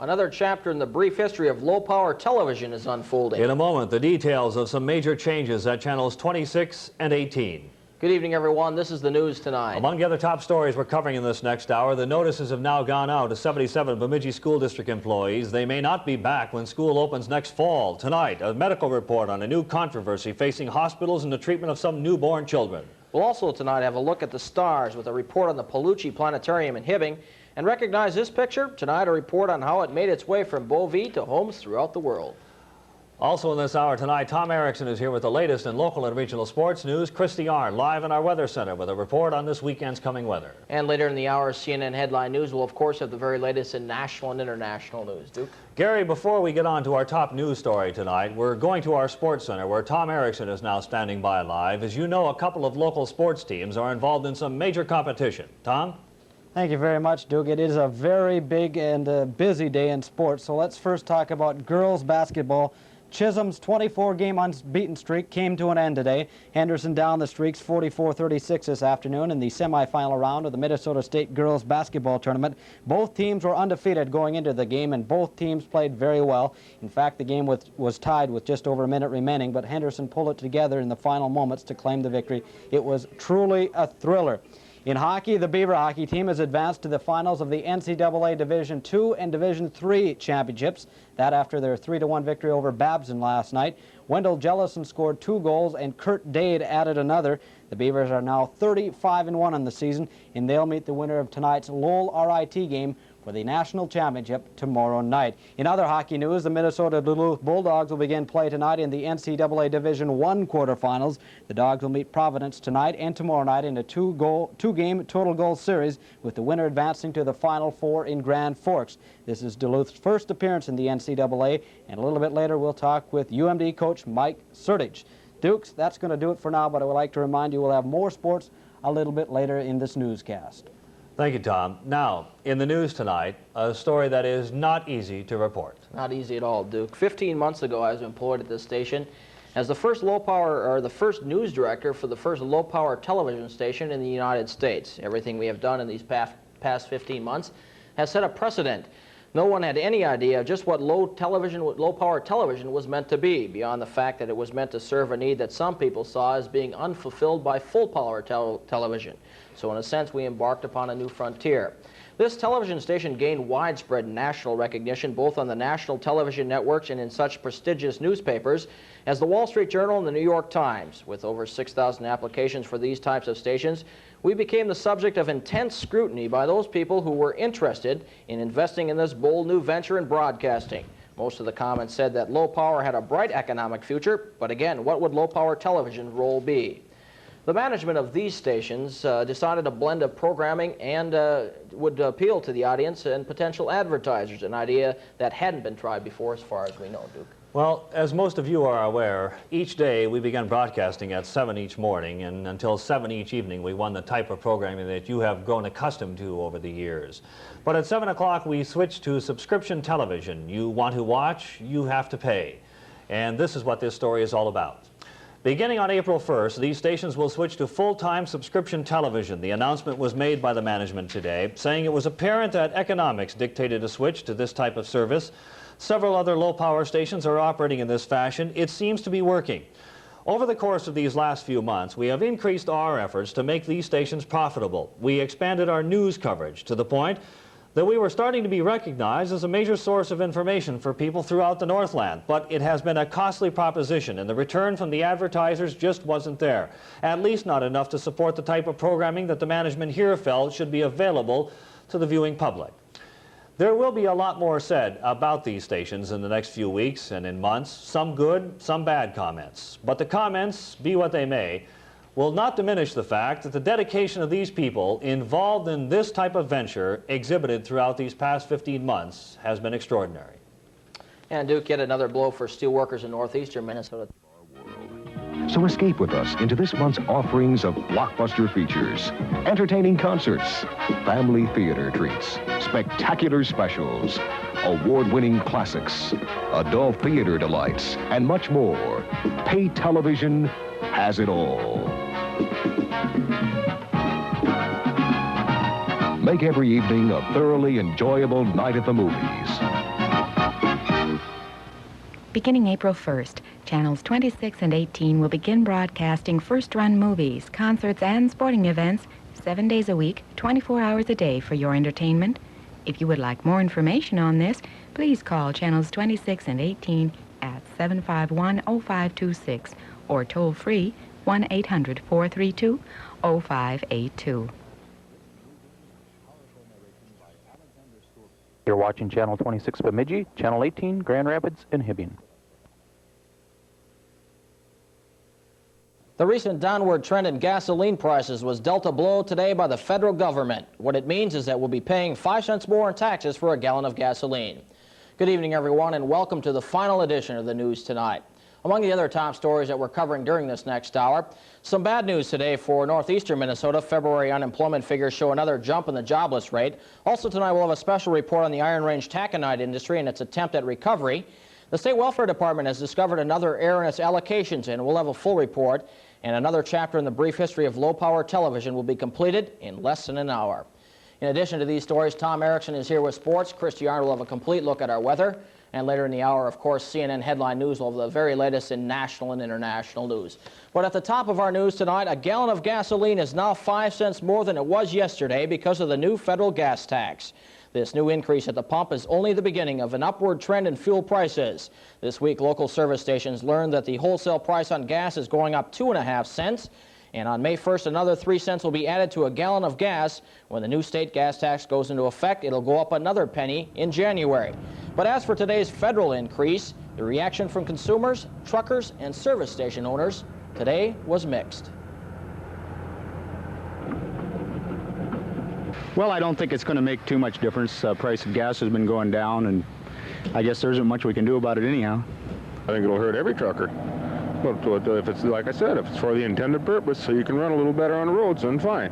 Another chapter in the brief history of low-power television is unfolding. In a moment, the details of some major changes at channels 26 and 18. Good evening, everyone. This is the news tonight. Among the other top stories we're covering in this next hour, the notices have now gone out to 77 Bemidji School District employees. They may not be back when school opens next fall. Tonight, a medical report on a new controversy facing hospitals and the treatment of some newborn children. We'll also tonight have a look at the stars with a report on the Palucci Planetarium in Hibbing. And recognize this picture? Tonight, a report on how it made its way from Beauvais to homes throughout the world. Also in this hour tonight, Tom Erickson is here with the latest in local and regional sports news. Christie Arndt live in our weather center with a report on this weekend's coming weather. And later in the hour, CNN Headline News will, of course, have the very latest in national and international news. Duke? Gary, before we get on to our top news story tonight, we're going to our sports center where Tom Erickson is now standing by live. As you know, a couple of local sports teams are involved in some major competition. Tom? Thank you very much, Duke. It is a very big and busy day in sports. So let's first talk about girls basketball. Chisholm's 24-game unbeaten streak came to an end today. Henderson down the streaks 44-36 this afternoon in the semifinal round of the Minnesota State girls basketball tournament. Both teams were undefeated going into the game, and both teams played very well. In fact, the game was tied with just over a minute remaining, but Henderson pulled it together in the final moments to claim the victory. It was truly a thriller. In hockey, the Beaver hockey team has advanced to the finals of the NCAA Division II and Division III championships. That after their 3-1 victory over Babson last night. Wendell Jellison scored 2 goals and Kurt Dade added another. The Beavers are now 35-1 on the season, and they'll meet the winner of tonight's Lowell RIT game for the national championship tomorrow night. In other hockey news, the Minnesota Duluth Bulldogs will begin play tonight in the NCAA Division I quarterfinals. The Dogs will meet Providence tonight and tomorrow night in a two-game total goal series, with the winner advancing to the Final Four in Grand Forks. This is Duluth's first appearance in the NCAA, and a little bit later we'll talk with UMD coach Mike Skorich. Dukes, that's going to do it for now, but I would like to remind you we'll have more sports a little bit later in this newscast. Thank you, Tom. Now, in the news tonight, a story that is not easy to report. Not easy at all, Duke. 15 months ago, I was employed at this station as the first the first news director for the first low-power television station in the United States. Everything we have done in these past 15 months has set a precedent. No one had any idea just what low-power television was meant to be, beyond the fact that it was meant to serve a need that some people saw as being unfulfilled by full-power television. So in a sense, we embarked upon a new frontier. This television station gained widespread national recognition both on the national television networks and in such prestigious newspapers as the Wall Street Journal and the New York Times. With over 6,000 applications for these types of stations, we became the subject of intense scrutiny by those people who were interested in investing in this bold new venture in broadcasting. Most of the comments said that low power had a bright economic future, but again, what would low power television's role be? The management of these stations decided a blend of programming and would appeal to the audience and potential advertisers, an idea that hadn't been tried before as far as we know, Duke. Well, as most of you are aware, each day we began broadcasting at 7 each morning, and until 7 each evening we won the type of programming that you have grown accustomed to over the years. But at 7 o'clock we switched to subscription television. You want to watch, you have to pay. And this is what this story is all about. Beginning on April 1st, these stations will switch to full-time subscription television. The announcement was made by the management today, saying it was apparent that economics dictated a switch to this type of service. Several other low-power stations are operating in this fashion. It seems to be working. Over the course of these last few months, we have increased our efforts to make these stations profitable. We expanded our news coverage to the point that we were starting to be recognized as a major source of information for people throughout the Northland. But it has been a costly proposition, and the return from the advertisers just wasn't there. At least not enough to support the type of programming that the management here felt should be available to the viewing public. There will be a lot more said about these stations in the next few weeks and in months, some good, some bad comments. But the comments, be what they may, will not diminish the fact that the dedication of these people involved in this type of venture exhibited throughout these past 15 months has been extraordinary. And Duke, yet another blow for steelworkers in northeastern Minnesota. So escape with us into this month's offerings of blockbuster features, entertaining concerts, family theater treats, spectacular specials, award-winning classics, adult theater delights, and much more. Pay television has it all. Make every evening a thoroughly enjoyable night at the movies. Beginning April 1st, channels 26 and 18 will begin broadcasting first-run movies, concerts, and sporting events 7 days a week, 24 hours a day for your entertainment. If you would like more information on this, please call channels 26 and 18 at 751-0526 or toll-free 1-800-432-0582. You're watching Channel 26 Bemidji, Channel 18 Grand Rapids, and Hibbing. The recent downward trend in gasoline prices was dealt a blow today by the federal government. What it means is that we'll be paying 5 cents more in taxes for a gallon of gasoline. Good evening, everyone, and welcome to the final edition of the News Tonight. Among the other top stories that we're covering during this next hour, some bad news today for northeastern Minnesota. February unemployment figures show another jump in the jobless rate. Also tonight we'll have a special report on the Iron Range taconite industry and its attempt at recovery. The State Welfare Department has discovered another error in its allocations, and we'll have a full report. And another chapter in the brief history of low-power television will be completed in less than an hour. In addition to these stories, Tom Erickson is here with sports. Christie Arndt will have a complete look at our weather. And later in the hour, of course, CNN Headline News will have the very latest in national and international news. But at the top of our news tonight, a gallon of gasoline is now 5 cents more than it was yesterday because of the new federal gas tax. This new increase at the pump is only the beginning of an upward trend in fuel prices. This week, local service stations learned that the wholesale price on gas is going up 2.5 cents. And on May 1st, another 3 cents will be added to a gallon of gas. When the new state gas tax goes into effect, it'll go up another penny in January. But as for today's federal increase, the reaction from consumers, truckers, and service station owners today was mixed. Well, I don't think it's going to make too much difference. Price of gas has been going down, and I guess there isn't much we can do about it anyhow. I think it'll hurt every trucker. But if it's, like I said, if it's for the intended purpose, so you can run a little better on the roads, then fine.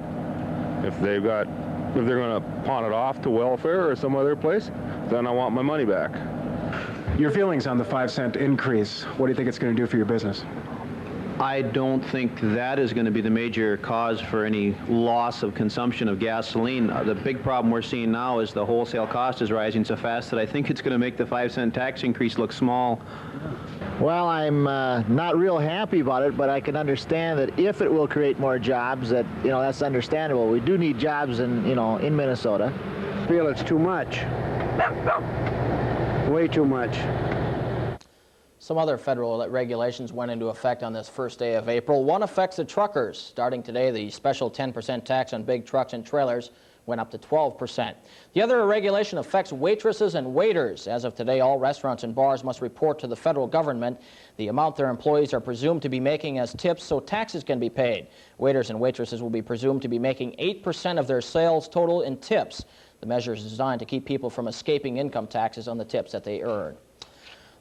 If they're going to pawn it off to welfare or some other place, then I want my money back. Your feelings on the 5 cent increase, what do you think it's going to do for your business? I don't think that is going to be the major cause for any loss of consumption of gasoline. The big problem we're seeing now is the wholesale cost is rising so fast that I think it's going to make the 5 cent tax increase look small. Well, I'm not real happy about it, but I can understand that if it will create more jobs, that, that's understandable. We do need jobs in Minnesota. I feel it's too much. Way too much. Some other federal regulations went into effect on this first day of April. One affects the truckers. Starting today, the special 10% tax on big trucks and trailers went up to 12%. The other regulation affects waitresses and waiters. As of today, all restaurants and bars must report to the federal government the amount their employees are presumed to be making as tips so taxes can be paid. Waiters and waitresses will be presumed to be making 8% of their sales total in tips. The measure is designed to keep people from escaping income taxes on the tips that they earn.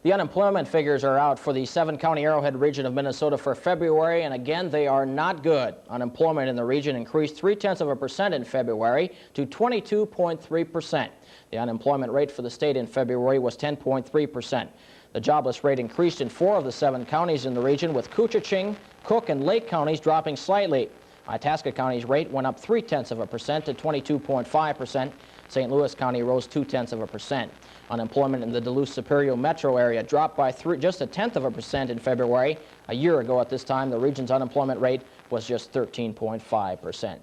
The unemployment figures are out for the 7-county Arrowhead region of Minnesota for February, and again, they are not good. Unemployment in the region increased 0.3% in February to 22.3%. The unemployment rate for the state in February was 10.3%. The jobless rate increased in 4 of the 7 counties in the region, with Koochiching, Cook, and Lake counties dropping slightly. Itasca County's rate went up 0.3% to 22.5%. St. Louis County rose 0.2%. Unemployment in the Duluth-Superior metro area dropped by just 0.1% in February. A year ago at this time, the region's unemployment rate was just 13.5%.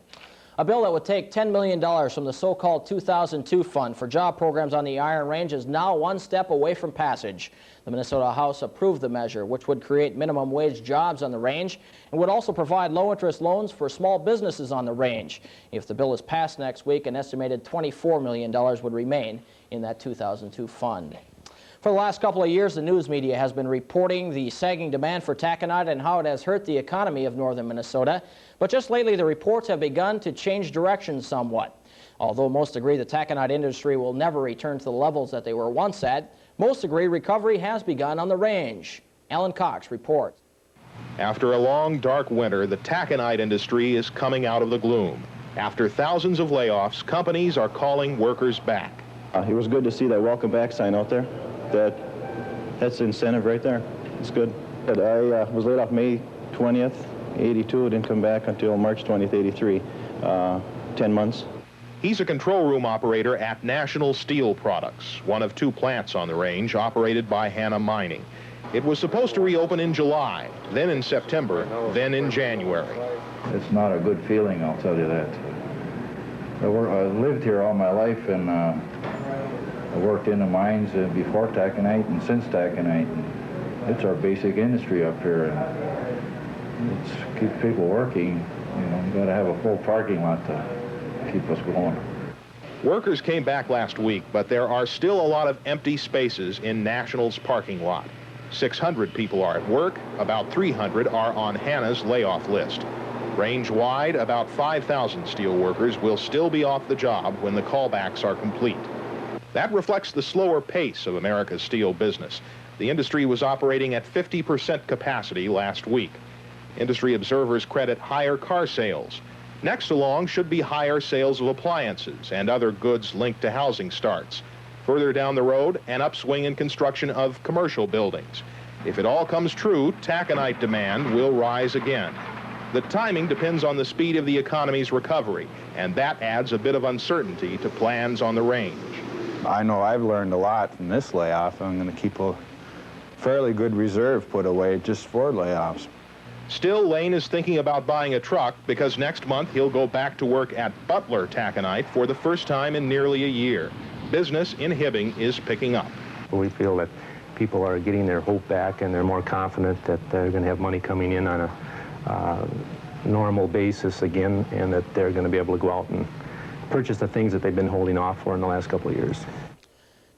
A bill that would take $10 million from the so-called 2002 fund for job programs on the Iron Range is now one step away from passage. The Minnesota House approved the measure, which would create minimum wage jobs on the range and would also provide low-interest loans for small businesses on the range. If the bill is passed next week, an estimated $24 million would remain in that 2002 fund. For the last couple of years, the news media has been reporting the sagging demand for taconite and how it has hurt the economy of northern Minnesota. But just lately, the reports have begun to change direction somewhat. Although most agree the taconite industry will never return to the levels that they were once at, most agree recovery has begun on the range. Alan Cox reports. After a long, dark winter, the taconite industry is coming out of the gloom. After thousands of layoffs, companies are calling workers back. It was good to see that welcome back sign out there. That's the incentive right there. It's good. I was laid off May 20th, 82. Didn't come back until March 20th, 83. 10 months. He's a control room operator at National Steel Products, one of 2 plants on the range operated by Hanna Mining. It was supposed to reopen in July, then in September, then in January. It's not a good feeling, I'll tell you that. I lived here all my life, and I worked in the mines before taconite and since taconite. It's our basic industry up here, and it keeps people working. You know, you got to have a full parking lot to keep us going. Workers came back last week, but there are still a lot of empty spaces in National's parking lot. 600 people are at work, about 300 are on Hanna's layoff list. Range-wide, about 5,000 steel workers will still be off the job when the callbacks are complete. That reflects the slower pace of America's steel business. The industry was operating at 50% capacity last week. Industry observers credit higher car sales. Next along should be higher sales of appliances and other goods linked to housing starts. Further down the road, an upswing in construction of commercial buildings. If it all comes true, taconite demand will rise again. The timing depends on the speed of the economy's recovery, and that adds a bit of uncertainty to plans on the range. I know I've learned a lot from this layoff. I'm going to keep a fairly good reserve put away just for layoffs. Still, Lane is thinking about buying a truck because next month he'll go back to work at Butler Taconite for the first time in nearly a year. Business in Hibbing is picking up. We feel that people are getting their hope back and they're more confident that they're going to have money coming in on a normal basis again, and that they're going to be able to go out and purchase the things that they've been holding off for in the last couple of years.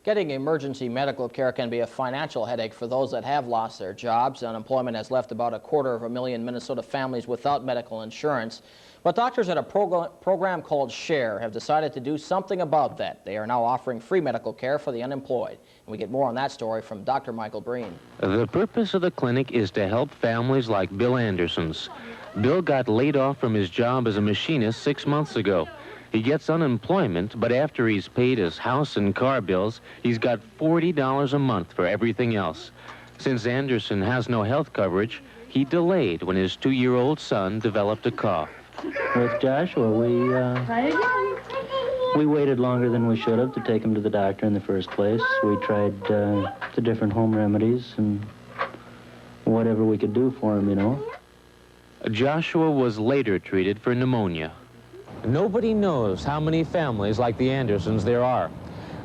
Getting emergency medical care can be a financial headache for those that have lost their jobs. Unemployment has left about 250,000 Minnesota families without medical insurance. But doctors at a program called SHARE have decided to do something about that. They are now offering free medical care for the unemployed. And we get more on that story from Dr. Michael Breen. The purpose of the clinic is to help families like Bill Anderson's. Bill got laid off from his job as a machinist 6 months ago. He gets unemployment, but after he's paid his house and car bills, he's got $40 a month for everything else. Since Anderson has no health coverage, he delayed when his 2-year-old son developed a cough. With Joshua, we waited longer than we should have to take him to the doctor in the first place. We tried the different home remedies and whatever we could do for him, you know. Joshua was later treated for pneumonia. Nobody knows how many families like the Andersons there are.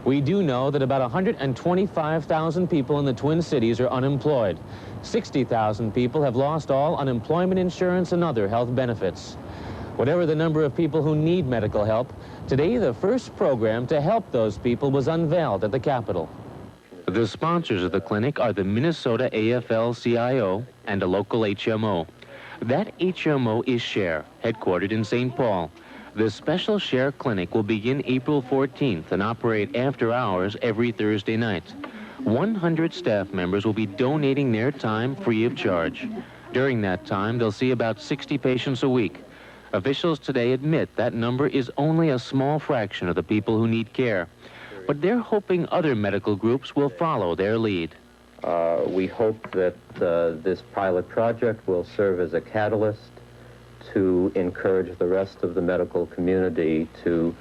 We do know that about 125,000 people in the Twin Cities are unemployed. 60,000 people have lost all unemployment insurance and other health benefits. Whatever the number of people who need medical help, today the first program to help those people was unveiled at the Capitol. The sponsors of the clinic are the Minnesota AFL-CIO and a local HMO. That HMO is SHARE, headquartered in St. Paul. The special SHARE clinic will begin April 14th and operate after hours every Thursday night. 100 staff members will be donating their time free of charge. During that time, they'll see about 60 patients a week. Officials today admit that number is only a small fraction of the people who need care, but they're hoping other medical groups will follow their lead. We hope that this pilot project will serve as a catalyst to encourage the rest of the medical community to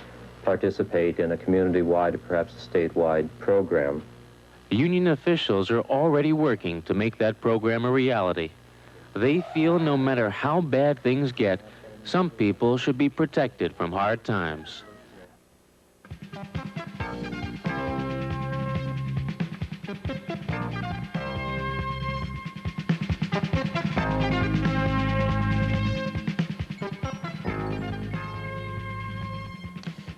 participate in a community-wide, perhaps a statewide program. Union officials are already working to make that program a reality. They feel no matter how bad things get, some people should be protected from hard times.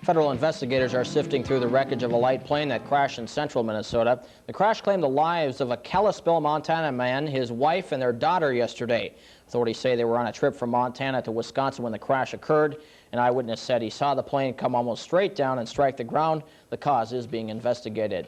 Federal investigators are sifting through the wreckage of a light plane that crashed in central Minnesota. The crash claimed the lives of a Kalispell, Montana man, his wife, and their daughter yesterday. Authorities say they were on a trip from Montana to Wisconsin when the crash occurred. An eyewitness said he saw the plane come almost straight down and strike the ground. The cause is being investigated.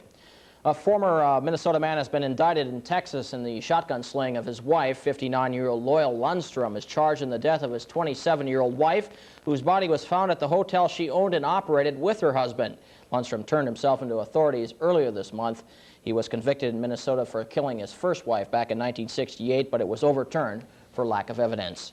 A former Minnesota man has been indicted in Texas in the shotgun slaying of his wife. 59-year-old Loyal Lundstrom is charged in the death of his 27-year-old wife, whose body was found at the hotel she owned and operated with her husband. Lundstrom turned himself into authorities earlier this month. He was convicted in Minnesota for killing his first wife back in 1968, but it was overturned for lack of evidence.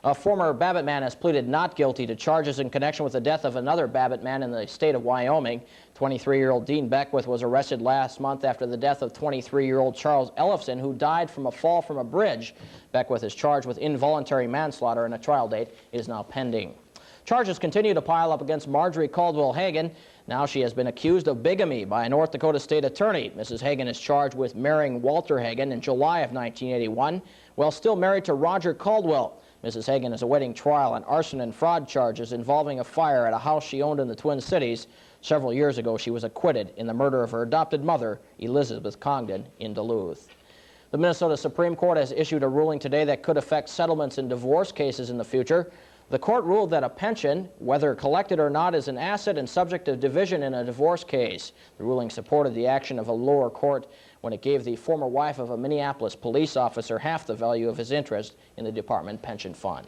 A former Babbitt man has pleaded not guilty to charges in connection with the death of another Babbitt man in the state of Wyoming. 23-year-old Dean Beckwith was arrested last month after the death of 23-year-old Charles Ellefson, who died from a fall from a bridge. Beckwith is charged with involuntary manslaughter, and a trial date is now pending. Charges continue to pile up against Marjorie Caldwell Hagen. Now she has been accused of bigamy by a North Dakota state attorney. Mrs. Hagen is charged with marrying Walter Hagen in July of 1981 while still married to Roger Caldwell. Mrs. Hagen is awaiting trial on arson and fraud charges involving a fire at a house she owned in the Twin Cities. Several years ago, she was acquitted in the murder of her adopted mother, Elizabeth Congdon, in Duluth. The Minnesota Supreme Court has issued a ruling today that could affect settlements in divorce cases in the future. The court ruled that a pension, whether collected or not, is an asset and subject to division in a divorce case. The ruling supported the action of a lower court when it gave the former wife of a Minneapolis police officer half the value of his interest in the department pension fund.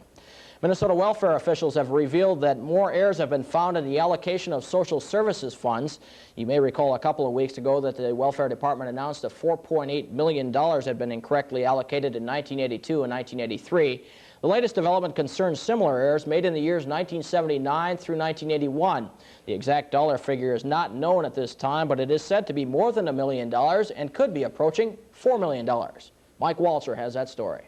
Minnesota welfare officials have revealed that more errors have been found in the allocation of social services funds. You may recall a couple of weeks ago that the welfare department announced that $4.8 million had been incorrectly allocated in 1982 and 1983. The latest development concerns similar errors made in the years 1979 through 1981. The exact dollar figure is not known at this time, but it is said to be more than $1 million and could be approaching $4 million. Mike Walzer has that story.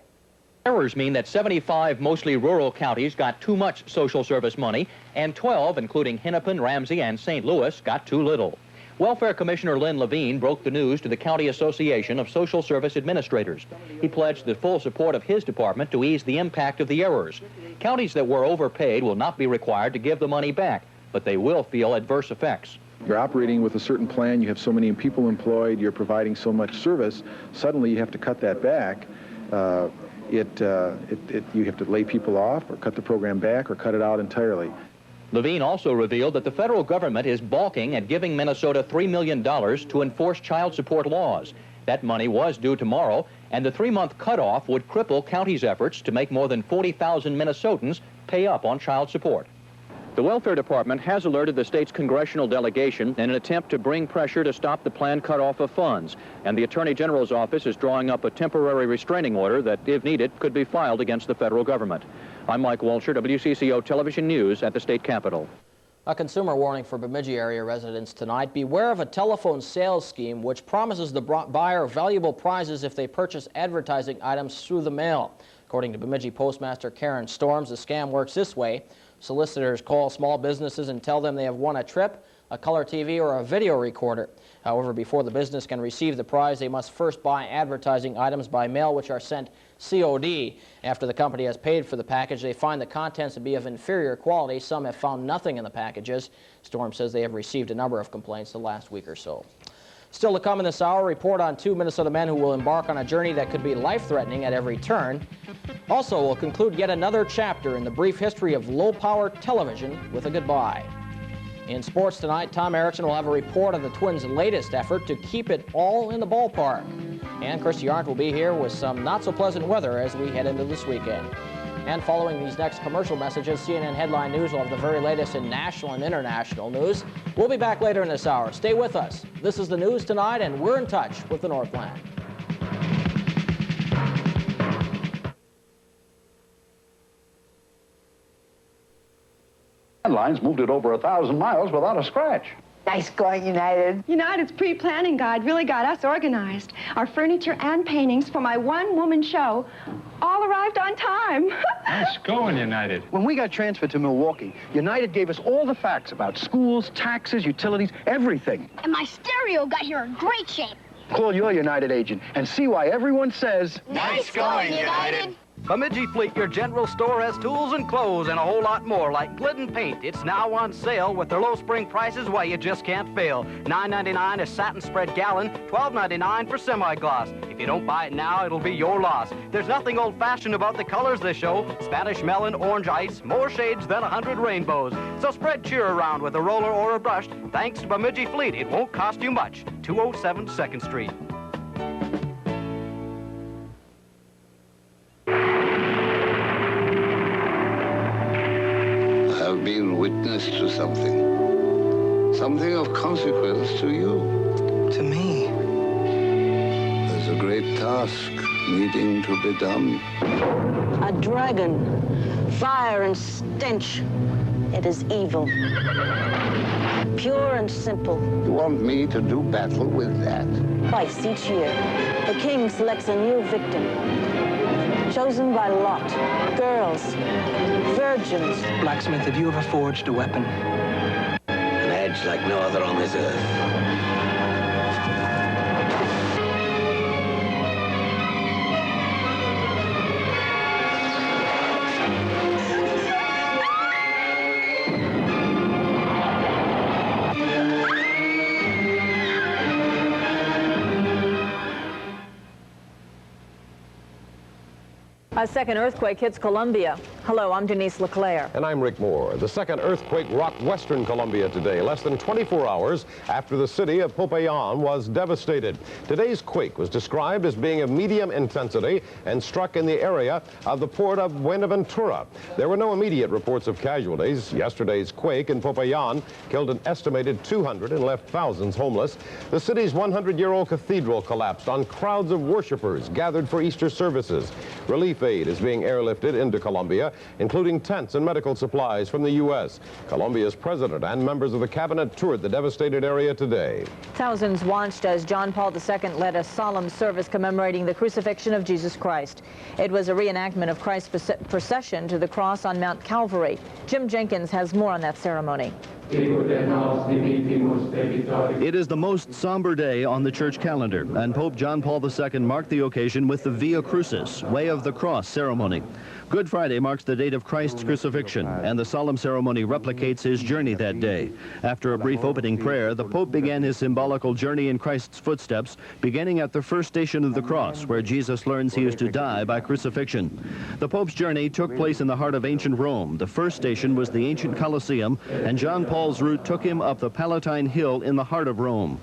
Errors mean that 75 mostly rural counties got too much social service money, and 12, including Hennepin, Ramsey, and St. Louis, got too little. Welfare Commissioner Lynn Levine broke the news to the County Association of Social Service Administrators. He pledged the full support of his department to ease the impact of the errors. Counties that were overpaid will not be required to give the money back, but they will feel adverse effects. You're operating with a certain plan, you have so many people employed, you're providing so much service, suddenly you have to cut that back. You have to lay people off or cut the program back or cut it out entirely. Levine also revealed that the federal government is balking at giving Minnesota $3 million to enforce child support laws. That money was due tomorrow, and the 3-month cutoff would cripple counties' efforts to make more than 40,000 Minnesotans pay up on child support. The Welfare Department has alerted the state's congressional delegation in an attempt to bring pressure to stop the planned cutoff of funds, and the Attorney General's office is drawing up a temporary restraining order that, if needed, could be filed against the federal government. I'm Mike Walzer, WCCO Television News at the state capitol. A consumer warning for Bemidji area residents tonight. Beware of a telephone sales scheme which promises the buyer valuable prizes if they purchase advertising items through the mail. According to Bemidji Postmaster Karen Storms, the scam works this way. Solicitors call small businesses and tell them they have won a trip, a color TV, or a video recorder. However, before the business can receive the prize, they must first buy advertising items by mail, which are sent COD. After the company has paid for the package, they find the contents to be of inferior quality. Some have found nothing in the packages. Storm says they have received a number of complaints the last week or so. Still to come in this hour, report on 2 Minnesota men who will embark on a journey that could be life-threatening at every turn. Also, we'll conclude yet another chapter in the brief history of low-power television with a goodbye. In sports tonight, Tom Erickson will have a report on the Twins' latest effort to keep it all in the ballpark. And Christie Arndt will be here with some not-so-pleasant weather as we head into this weekend. And following these next commercial messages, CNN Headline News will have the very latest in national and international news. We'll be back later in this hour. Stay with us. This is the News Tonight, and we're in touch with the Northland. Lines moved it over 1,000 miles without a scratch. Nice going, United. United's pre-planning guide really got us organized. Our furniture and paintings for my one-woman show all arrived on time. Nice going, United. When we got transferred to Milwaukee, United gave us all the facts about schools, taxes, utilities, everything. And my stereo got here in great shape. Call your United agent and see why everyone says... Nice going, United. Bemidji Fleet, your general store, has tools and clothes and a whole lot more, like Glidden paint. It's now on sale with their low spring prices. Why, you just can't fail. $9.99 a satin spread gallon, $12.99 for semi-gloss. If you don't buy it now, it'll be your loss. There's nothing old-fashioned about the colors this show. Spanish melon, orange ice, more shades than 100 rainbows. So spread cheer around with a roller or a brush. Thanks to Bemidji Fleet, it won't cost you much. 207 2nd Street. I've been witness to something of consequence to you. To me? There's a a great task needing to be done. A dragon, fire and stench. It is evil. Pure and simple. You want me to do battle with that? Twice each year, the king selects a new victim. Chosen by lot. Girls, virgins. Blacksmith, have you ever forged a weapon? An edge like no other on this earth. A second earthquake hits Colombia. Hello, I'm Denise LeClaire. And I'm Rick Moore. The second earthquake rocked western Colombia today, less than 24 hours after the city of Popayan was devastated. Today's quake was described as being of medium intensity and struck in the area of the port of Buenaventura. There were no immediate reports of casualties. Yesterday's quake in Popayan killed an estimated 200 and left thousands homeless. The city's 100-year-old cathedral collapsed on crowds of worshipers gathered for Easter services. Relief aid is being airlifted into Colombia, including tents and medical supplies from the U.S. Colombia's president and members of the cabinet toured the devastated area today. Thousands watched as John Paul II led a solemn service commemorating the crucifixion of Jesus Christ. It was a reenactment of Christ's procession to the cross on Mount Calvary. Jim Jenkins has more on that ceremony. It is the most somber day on the church calendar, and Pope John Paul II marked the occasion with the Via Crucis, Way of the Cross ceremony. Good Friday marks the date of Christ's crucifixion, and the solemn ceremony replicates his journey that day. After a brief opening prayer, the Pope began his symbolical journey in Christ's footsteps, beginning at the first station of the cross, where Jesus learns he is to die by crucifixion. The Pope's journey took place in the heart of ancient Rome. The first station was the ancient Colosseum, and John Paul's route took him up the Palatine Hill in the heart of Rome.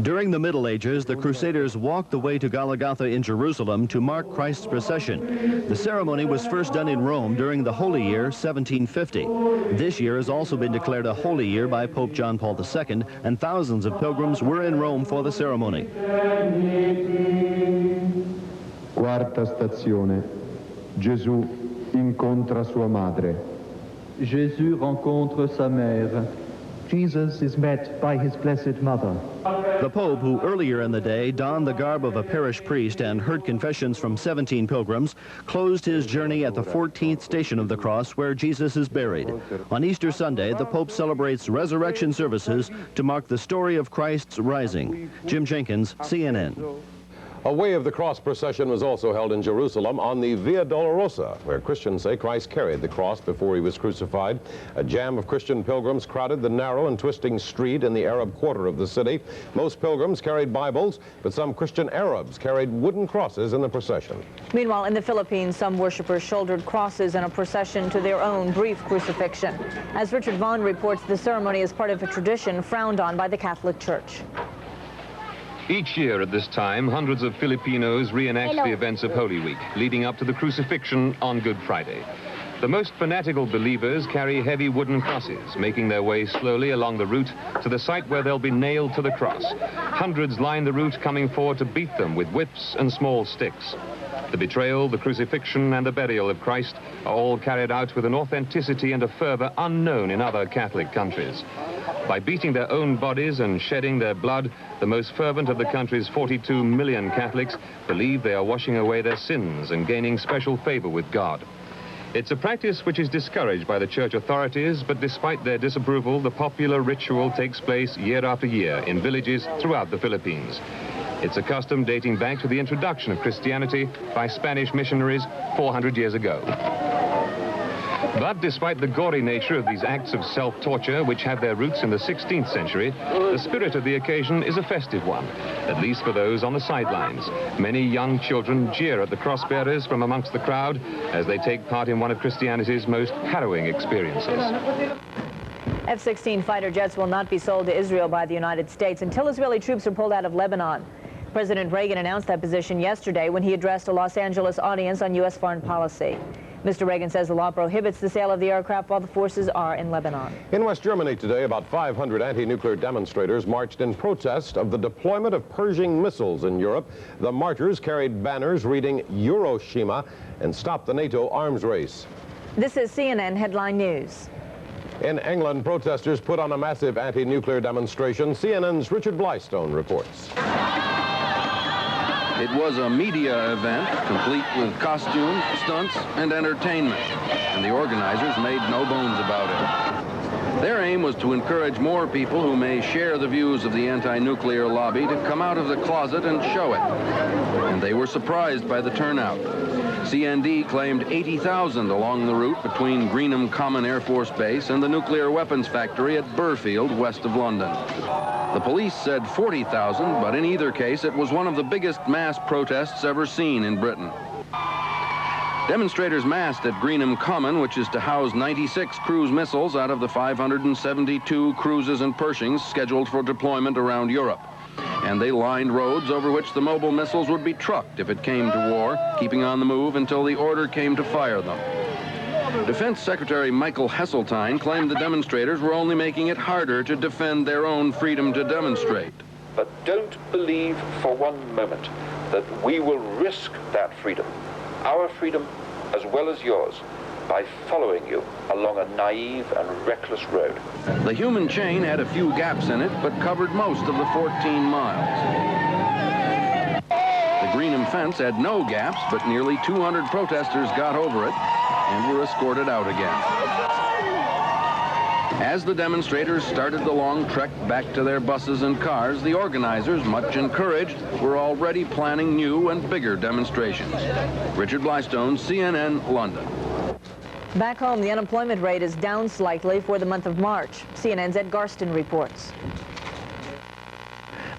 During the Middle Ages, the Crusaders walked the way to Golgotha in Jerusalem to mark Christ's procession. The ceremony was first done in Rome during the Holy Year, 1750. This year has also been declared a Holy Year by Pope John Paul II, and thousands of pilgrims were in Rome for the ceremony. Quarta stazione. Gesù incontra sua madre. Jésus rencontre sa mère. Jesus is met by his blessed mother. The Pope, who earlier in the day donned the garb of a parish priest and heard confessions from 17 pilgrims, closed his journey at the 14th station of the cross where Jesus is buried. On Easter Sunday, the Pope celebrates resurrection services to mark the story of Christ's rising. Jim Jenkins, CNN. A Way of the Cross procession was also held in Jerusalem on the Via Dolorosa, where Christians say Christ carried the cross before he was crucified. A jam of Christian pilgrims crowded the narrow and twisting street in the Arab quarter of the city. Most pilgrims carried Bibles, but some Christian Arabs carried wooden crosses in the procession. Meanwhile, in the Philippines, some worshipers shouldered crosses in a procession to their own brief crucifixion. As Richard Vaughn reports, the ceremony is part of a tradition frowned on by the Catholic Church. Each year at this time, hundreds of Filipinos reenact the events of Holy Week, leading up to the crucifixion on Good Friday. The most fanatical believers carry heavy wooden crosses, making their way slowly along the route to the site where they'll be nailed to the cross. Hundreds line the route, coming forward to beat them with whips and small sticks. The betrayal, the crucifixion, and the burial of Christ are all carried out with an authenticity and a fervor unknown in other Catholic countries. By beating their own bodies and shedding their blood, the most fervent of the country's 42 million Catholics believe they are washing away their sins and gaining special favor with God. It's a practice which is discouraged by the church authorities, but despite their disapproval, the popular ritual takes place year after year in villages throughout the Philippines. It's a custom dating back to the introduction of Christianity by Spanish missionaries 400 years ago. But despite the gory nature of these acts of self-torture, which have their roots in the 16th century, the spirit of the occasion is a festive one, at least for those on the sidelines. Many young children jeer at the cross-bearers from amongst the crowd as they take part in one of Christianity's most harrowing experiences. F-16 fighter jets will not be sold to Israel by the United States until Israeli troops are pulled out of Lebanon. President Reagan announced that position yesterday when he addressed a Los Angeles audience on U.S. foreign policy. Mr. Reagan says the law prohibits the sale of the aircraft while the forces are in Lebanon. In West Germany today, about 500 anti-nuclear demonstrators marched in protest of the deployment of Pershing missiles in Europe. The marchers carried banners reading Hiroshima and Stop the NATO Arms Race. This is CNN Headline News. In England, protesters put on a massive anti-nuclear demonstration. CNN's Richard Blystone reports. It was a media event, complete with costumes, stunts, and entertainment, and the organizers made no bones about it. Their aim was to encourage more people who may share the views of the anti-nuclear lobby to come out of the closet and show it. And they were surprised by the turnout. CND claimed 80,000 along the route between Greenham Common Air Force Base and the nuclear weapons factory at Burfield, west of London. The police said 40,000, but in either case, it was one of the biggest mass protests ever seen in Britain. Demonstrators massed at Greenham Common, which is to house 96 cruise missiles out of the 572 cruises and Pershings scheduled for deployment around Europe. And they lined roads over which the mobile missiles would be trucked if it came to war, keeping on the move until the order came to fire them. Defense Secretary Michael Heseltine claimed the demonstrators were only making it harder to defend their own freedom to demonstrate. But don't believe for one moment that we will risk that freedom, our freedom as well as yours, by following you along a naive and reckless road. The human chain had a few gaps in it, but covered most of the 14 miles. The Greenham fence had no gaps, but nearly 200 protesters got over it and were escorted out again. As the demonstrators started the long trek back to their buses and cars, the organizers, much encouraged, were already planning new and bigger demonstrations. Richard Blystone, CNN, London. Back home, the unemployment rate is down slightly for the month of March. CNN's Ed Garston reports.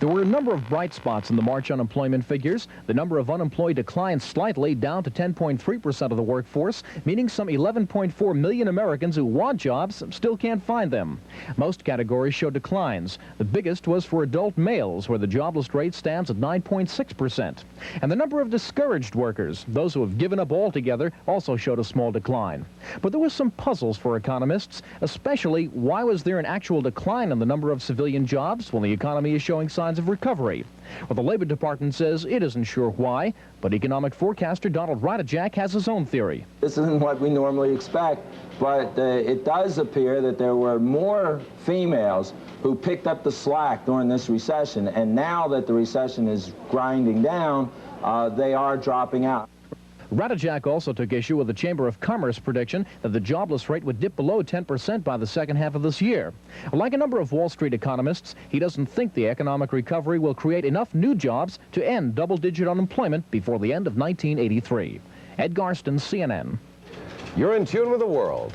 There were a number of bright spots in the March unemployment figures. The number of unemployed declined slightly, down to 10.3% of the workforce, meaning some 11.4 million Americans who want jobs still can't find them. Most categories show declines. The biggest was for adult males, where the jobless rate stands at 9.6%. And the number of discouraged workers, those who have given up altogether, also showed a small decline. But there were some puzzles for economists, especially why was there an actual decline in the number of civilian jobs when the economy is showing signs of recovery? Well, the Labor Department says it isn't sure why, but economic forecaster Donald Radajak has his own theory. This isn't what we normally expect, but it does appear that there were more females who picked up the slack during this recession, and now that the recession is grinding down, they are dropping out. Radajak also took issue with the Chamber of Commerce prediction that the jobless rate would dip below 10% by the second half of this year. Like a number of Wall Street economists, he doesn't think the economic recovery will create enough new jobs to end double-digit unemployment before the end of 1983. Ed Garston, CNN. You're in tune with the world.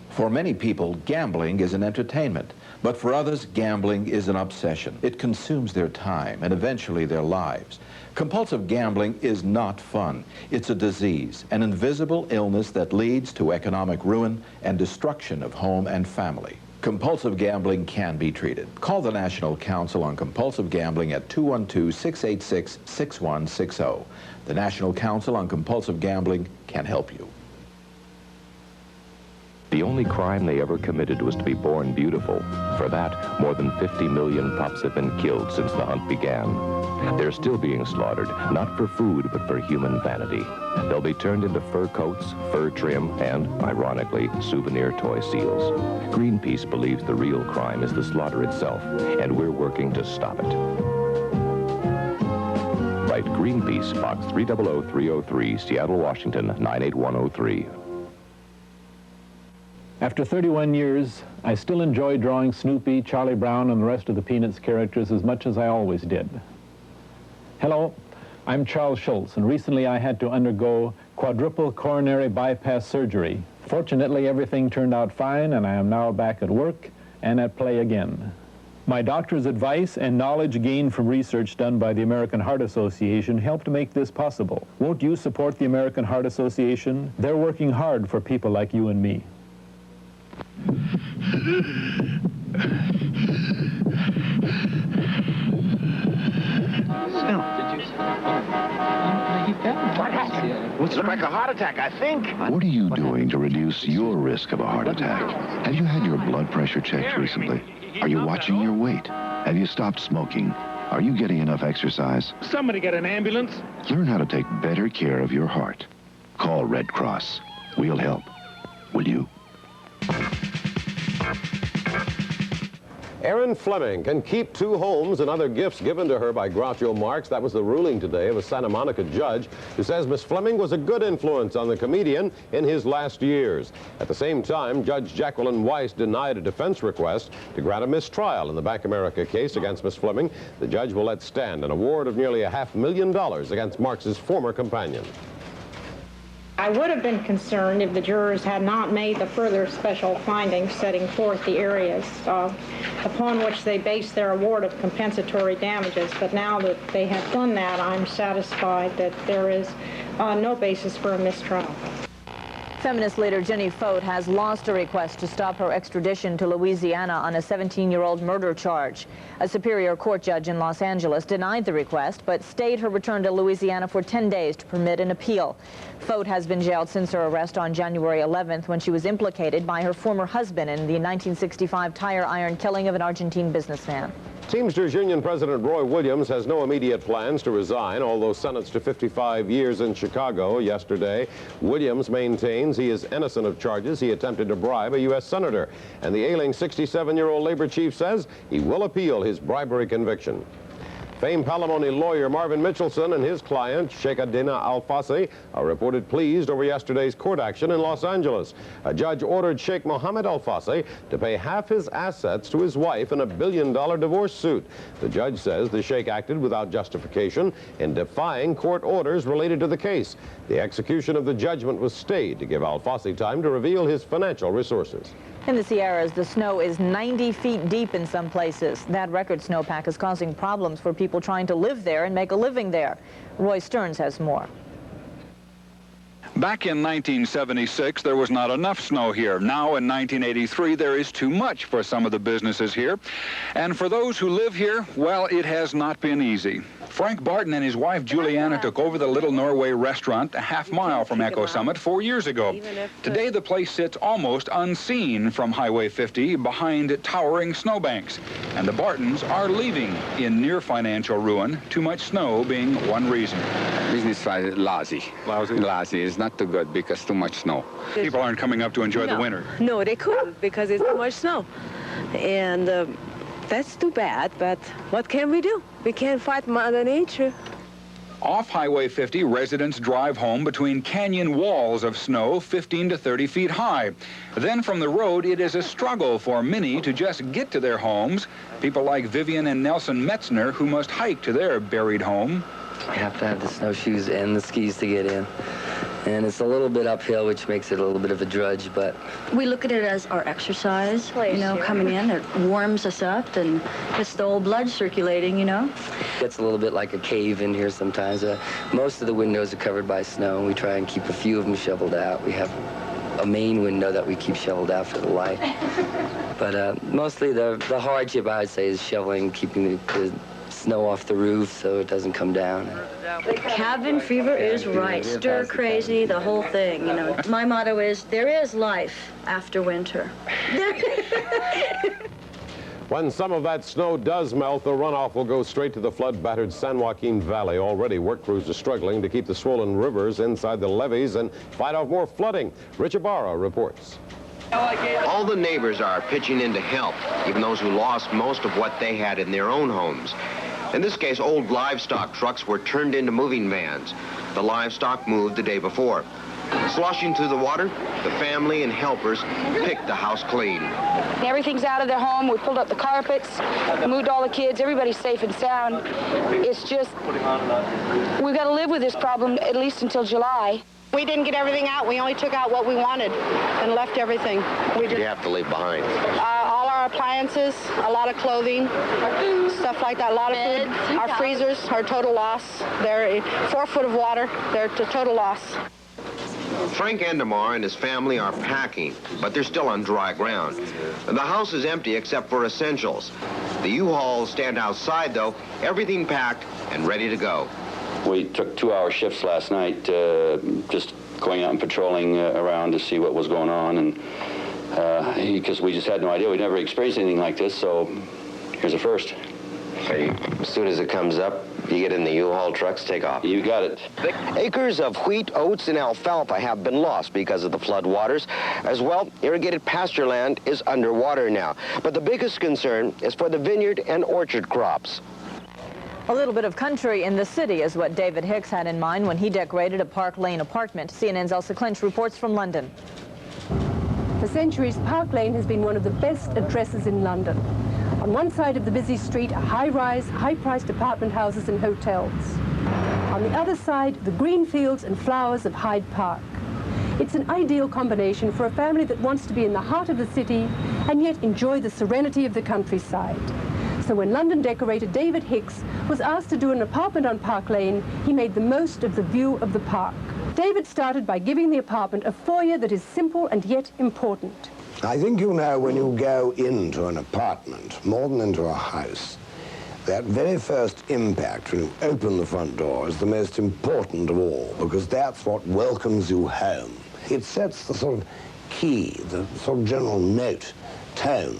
For many people, gambling is an entertainment, but for others, gambling is an obsession. It consumes their time and eventually their lives. Compulsive gambling is not fun. It's a disease, an invisible illness that leads to economic ruin and destruction of home and family. Compulsive gambling can be treated. Call the National Council on Compulsive Gambling at 212-686-6160. The National Council on Compulsive Gambling can help you. The only crime they ever committed was to be born beautiful. For that, more than 50 million pups have been killed since the hunt began. They're still being slaughtered, not for food, but for human vanity. They'll be turned into fur coats, fur trim, and, ironically, souvenir toy seals. Greenpeace believes the real crime is the slaughter itself, and we're working to stop it. Write Greenpeace, Box 300303, Seattle, Washington, 98103. After 31 years, I still enjoy drawing Snoopy, Charlie Brown, and the rest of the Peanuts characters as much as I always did. Hello, I'm Charles Schulz, and recently I had to undergo quadruple coronary bypass surgery. Fortunately, everything turned out fine, and I am now back at work and at play again. My doctor's advice and knowledge gained from research done by the American Heart Association helped make this possible. Won't you support the American Heart Association? They're working hard for people like you and me. What happened? Looks like a heart attack, I think. What are you doing to reduce your risk of a heart attack? Have you had your blood pressure checked recently? Are you watching your weight? Have you stopped smoking? Are you getting enough exercise? Somebody get an ambulance. Learn how to take better care of your heart. Call Red Cross. We'll help. Will you? Erin Fleming can keep 2 homes and other gifts given to her by Groucho Marx. That was the ruling today of a Santa Monica judge who says Miss Fleming was a good influence on the comedian in his last years. At the same time, Judge Jacqueline Weiss denied a defense request to grant a mistrial in the Bank America case against Miss Fleming. The judge will let stand an award of nearly $500,000 against Marx's former companion. I would have been concerned if the jurors had not made the further special findings setting forth the areas upon which they based their award of compensatory damages. But now that they have done that, I'm satisfied that there is no basis for a mistrial. Feminist leader Jenny Fote has lost a request to stop her extradition to Louisiana on a 17-year-old murder charge. A Superior Court judge in Los Angeles denied the request, but stayed her return to Louisiana for 10 days to permit an appeal. Fote has been jailed since her arrest on January 11th when she was implicated by her former husband in the 1965 tire iron killing of an Argentine businessman. Teamsters Union President Roy Williams has no immediate plans to resign, although sentenced to 55 years in Chicago yesterday. Williams maintains he is innocent of charges he attempted to bribe a U.S. senator, and the ailing 67-year-old labor chief says he will appeal his bribery conviction. Famed palimony lawyer Marvin Mitchelson and his client, Sheikh Adina Al-Fassi, are reported pleased over yesterday's court action in Los Angeles. A judge ordered Sheikh Mohammed Al-Fassi to pay half his assets to his wife in a billion-dollar divorce suit. The judge says the sheikh acted without justification in defying court orders related to the case. The execution of the judgment was stayed to give Al-Fassi time to reveal his financial resources. In the Sierras, the snow is 90 feet deep in some places. That record snowpack is causing problems for people trying to live there and make a living there. Roy Stearns has more. Back in 1976, there was not enough snow here. Now in 1983, there is too much for some of the businesses here. And for those who live here, well, it has not been easy. Frank Barton and his wife Juliana took over the Little Norway restaurant a half-mile from Echo Summit 4 years ago. Today, the place sits almost unseen from Highway 50 behind towering snowbanks. And the Bartons are leaving in near financial ruin, too much snow being one reason. Business-wise, lousy. Lousy? Lousy. It's not too good because too much snow. People aren't coming up to enjoy the winter. No, they couldn't because it's too much snow. And that's too bad, but what can we do? We can't fight Mother Nature. Off Highway 50, residents drive home between canyon walls of snow 15 to 30 feet high. Then from the road, it is a struggle for many to just get to their homes. People like Vivian and Nelson Metzner, who must hike to their buried home. You have to have the snowshoes and the skis to get in. And it's a little bit uphill, which makes it a little bit of a drudge, but... We look at it as our exercise, you know, coming in. It warms us up and gets the old blood circulating, you know. It gets a little bit like a cave in here sometimes. Most of the windows are covered by snow, and we try and keep a few of them shoveled out. We have a main window that we keep shoveled out for the light. But mostly the hardship, I would say, is shoveling, keeping the snow off the roof so it doesn't come down. Cabin fever is right. Stir crazy, the whole thing, you know. My motto is, there is life after winter. When some of that snow does melt, the runoff will go straight to the flood-battered San Joaquin Valley. Already, work crews are struggling to keep the swollen rivers inside the levees and fight off more flooding. Rich Ibarra reports. All the neighbors are pitching in to help, even those who lost most of what they had in their own homes. In this case, old livestock trucks were turned into moving vans. The livestock moved the day before. Sloshing through the water, the family and helpers picked the house clean. Everything's out of their home. We pulled up the carpets, moved all the kids. Everybody's safe and sound. It's just, we've got to live with this problem at least until July. We didn't get everything out. We only took out what we wanted and left everything. What did you have to leave behind? All our our appliances, a lot of clothing, stuff like that, a lot of food. Our freezers are total loss. They're 4 foot of water. They're a total loss. Frank Endemar and his family are packing, but they're still on dry ground. The house is empty except for essentials. The U-Hauls stand outside, though, everything packed and ready to go. We took 2-hour shifts last night, just going out and patrolling around to see what was going on, and because we just had no idea. We'd never experienced anything like this, so here's a first. Okay. As soon as it comes up, you get in the U-Haul trucks, take off. You got it. Acres of wheat, oats, and alfalfa have been lost because of the flood waters. As well, irrigated pasture land is underwater now. But the biggest concern is for the vineyard and orchard crops. A little bit of country in the city is what David Hicks had in mind when he decorated a Park Lane apartment. CNN's Elsa Clinch reports from London. For centuries, Park Lane has been one of the best addresses in London. On one side of the busy street are high-rise, high-priced apartment houses and hotels. On the other side, the green fields and flowers of Hyde Park. It's an ideal combination for a family that wants to be in the heart of the city and yet enjoy the serenity of the countryside. So when London decorator David Hicks was asked to do an apartment on Park Lane, he made the most of the view of the park. David started by giving the apartment a foyer that is simple and yet important. I think you know when you go into an apartment, more than into a house, that very first impact when you open the front door is the most important of all, because that's what welcomes you home. It sets the sort of key, the sort of general note, tone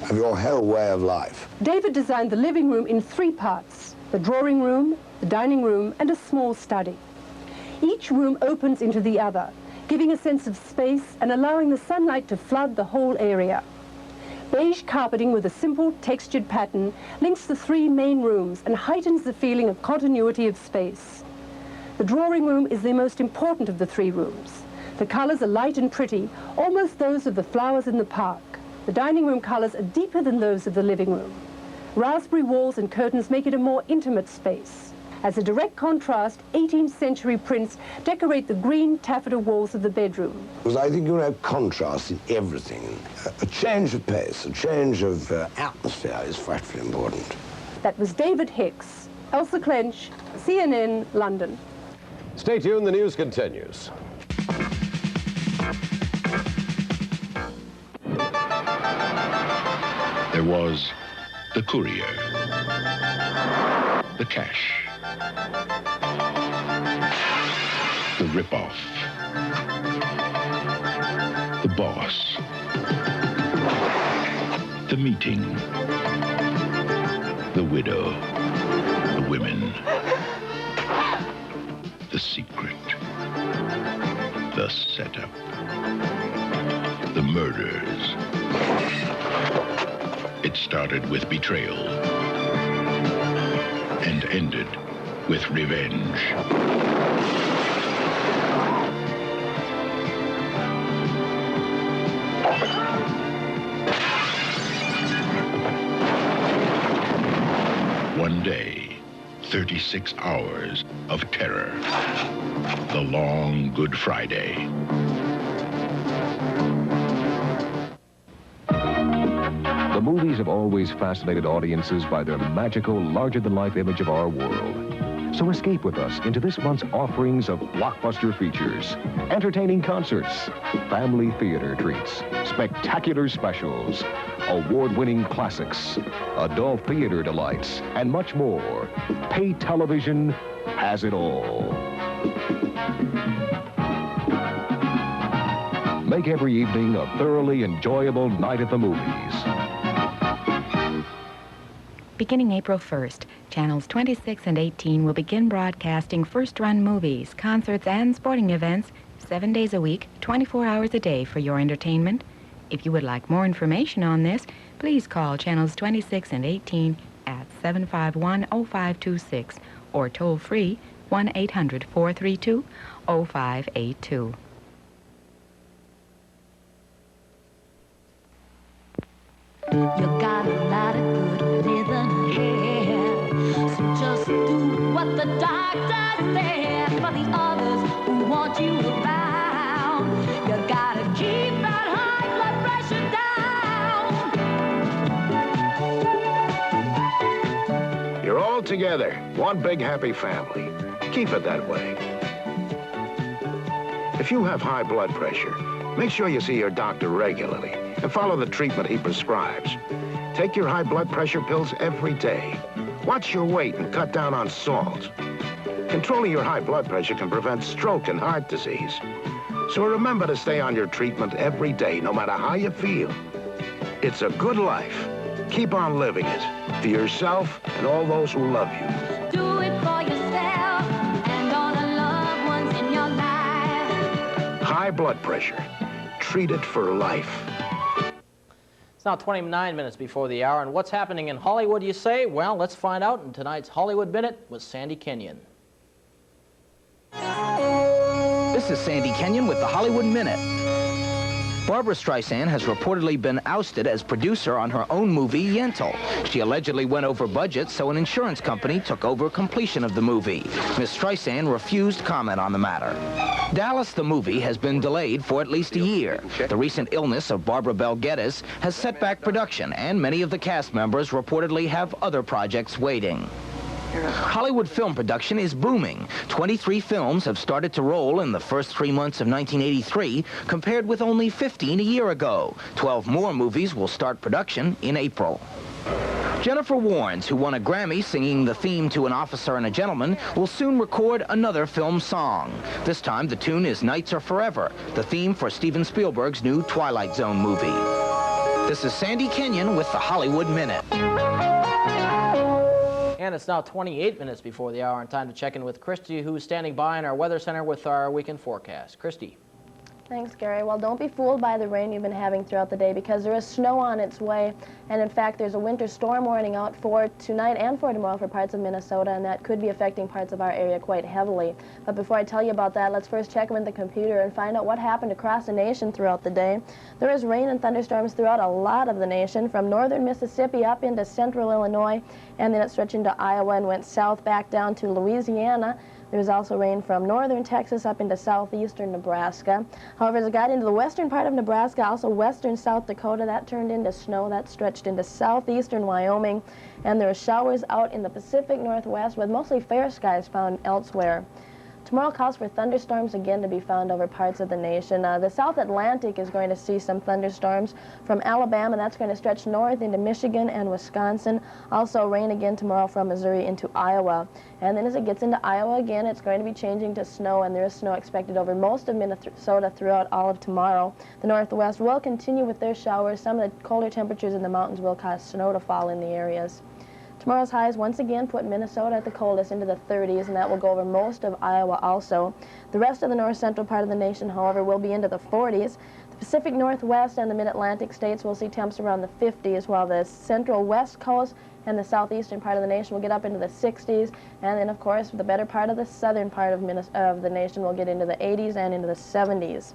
of your whole way of life. David designed the living room in 3 parts, the drawing room, the dining room, and a small study. Each room opens into the other, giving a sense of space and allowing the sunlight to flood the whole area. Beige carpeting with a simple textured pattern links the 3 main rooms and heightens the feeling of continuity of space. The drawing room is the most important of the 3 rooms. The colors are light and pretty, almost those of the flowers in the park. The dining room colors are deeper than those of the living room. Raspberry walls and curtains make it a more intimate space. As a direct contrast, 18th century prints decorate the green taffeta walls of the bedroom. Because I think you know contrast in everything. A change of pace, a change of atmosphere is frightfully important. That was David Hicks. Elsa Clench, CNN, London. Stay tuned, the news continues. There was the courier, the cash, the ripoff, the boss, the meeting, the widow, the women, the secret, the setup, the murders. It started with betrayal and ended with revenge. One day, 36 hours of terror. The long Good Friday. The movies have always fascinated audiences by their magical, larger-than-life image of our world. So escape with us into this month's offerings of blockbuster features, entertaining concerts, family theater treats, spectacular specials, award-winning classics, adult theater delights, and much more. Pay television has it all. Make every evening a thoroughly enjoyable night at the movies. Beginning April 1st, channels 26 and 18 will begin broadcasting first-run movies, concerts, and sporting events 7 days a week, 24 hours a day for your entertainment. If you would like more information on this, please call channels 26 and 18 at 751-0526 or toll-free 1-800-432-0582. You got a lot of good living here, so just do what the doctor said. For the others who want you around, you gotta keep that high blood pressure down. You're all together, one big happy family. Keep it that way. If you have high blood pressure, make sure you see your doctor regularly and follow the treatment he prescribes. Take your high blood pressure pills every day. Watch your weight and cut down on salt. Controlling your high blood pressure can prevent stroke and heart disease. So remember to stay on your treatment every day, no matter how you feel. It's a good life. Keep on living it for yourself and all those who love you. Do it for yourself and all the loved ones in your life. High blood pressure. Treat it for life. It's now 29 minutes before the hour, and what's happening in Hollywood, you say? Well, let's find out in tonight's Hollywood Minute with Sandy Kenyon. This is Sandy Kenyon with the Hollywood Minute. Barbra Streisand has reportedly been ousted as producer on her own movie, Yentl. She allegedly went over budget, so an insurance company took over completion of the movie. Ms. Streisand refused comment on the matter. Dallas, the movie, has been delayed for at least a year. The recent illness of Barbara Bel Geddes has set back production, and many of the cast members reportedly have other projects waiting. Hollywood film production is booming. 23 films have started to roll in the first 3 months of 1983, compared with only 15 a year ago. 12 more movies will start production in April. Jennifer Warnes, who won a Grammy singing the theme to An Officer and a Gentleman, will soon record another film song. This time, the tune is Nights Are Forever, the theme for Steven Spielberg's new Twilight Zone movie. This is Sandy Kenyon with the Hollywood Minute. And it's now 28 minutes before the hour, and time to check in with Christie, who's standing by in our weather center with our weekend forecast. Christie. Thanks, Gary. Well, don't be fooled by the rain you've been having throughout the day, because there is snow on its way. And in fact, there's a winter storm warning out for tonight and for tomorrow for parts of Minnesota, and that could be affecting parts of our area quite heavily. But before I tell you about that, let's first check with the computer and find out what happened across the nation throughout the day. There is rain and thunderstorms throughout a lot of the nation, from northern Mississippi up into central Illinois, and then it stretched into Iowa and went south back down to Louisiana. There was also rain from northern Texas up into southeastern Nebraska. However, as it got into the western part of Nebraska, also western South Dakota, that turned into snow. That stretched into southeastern Wyoming. And there were showers out in the Pacific Northwest, with mostly fair skies found elsewhere. Tomorrow calls for thunderstorms again to be found over parts of the nation. The South Atlantic is going to see some thunderstorms from Alabama. That's going to stretch north into Michigan and Wisconsin. Also rain again tomorrow from Missouri into Iowa. And then as it gets into Iowa again, it's going to be changing to snow, and there is snow expected over most of Minnesota throughout all of tomorrow. The Northwest will continue with their showers. Some of the colder temperatures in the mountains will cause snow to fall in the areas. Tomorrow's highs once again put Minnesota at the coldest into the 30s, and that will go over most of Iowa also. The rest of the north-central part of the nation, however, will be into the 40s. The Pacific Northwest and the Mid-Atlantic states will see temps around the 50s, while the central west coast and the southeastern part of the nation will get up into the 60s. And then, of course, the better part of the southern part of the nation will get into the 80s and into the 70s.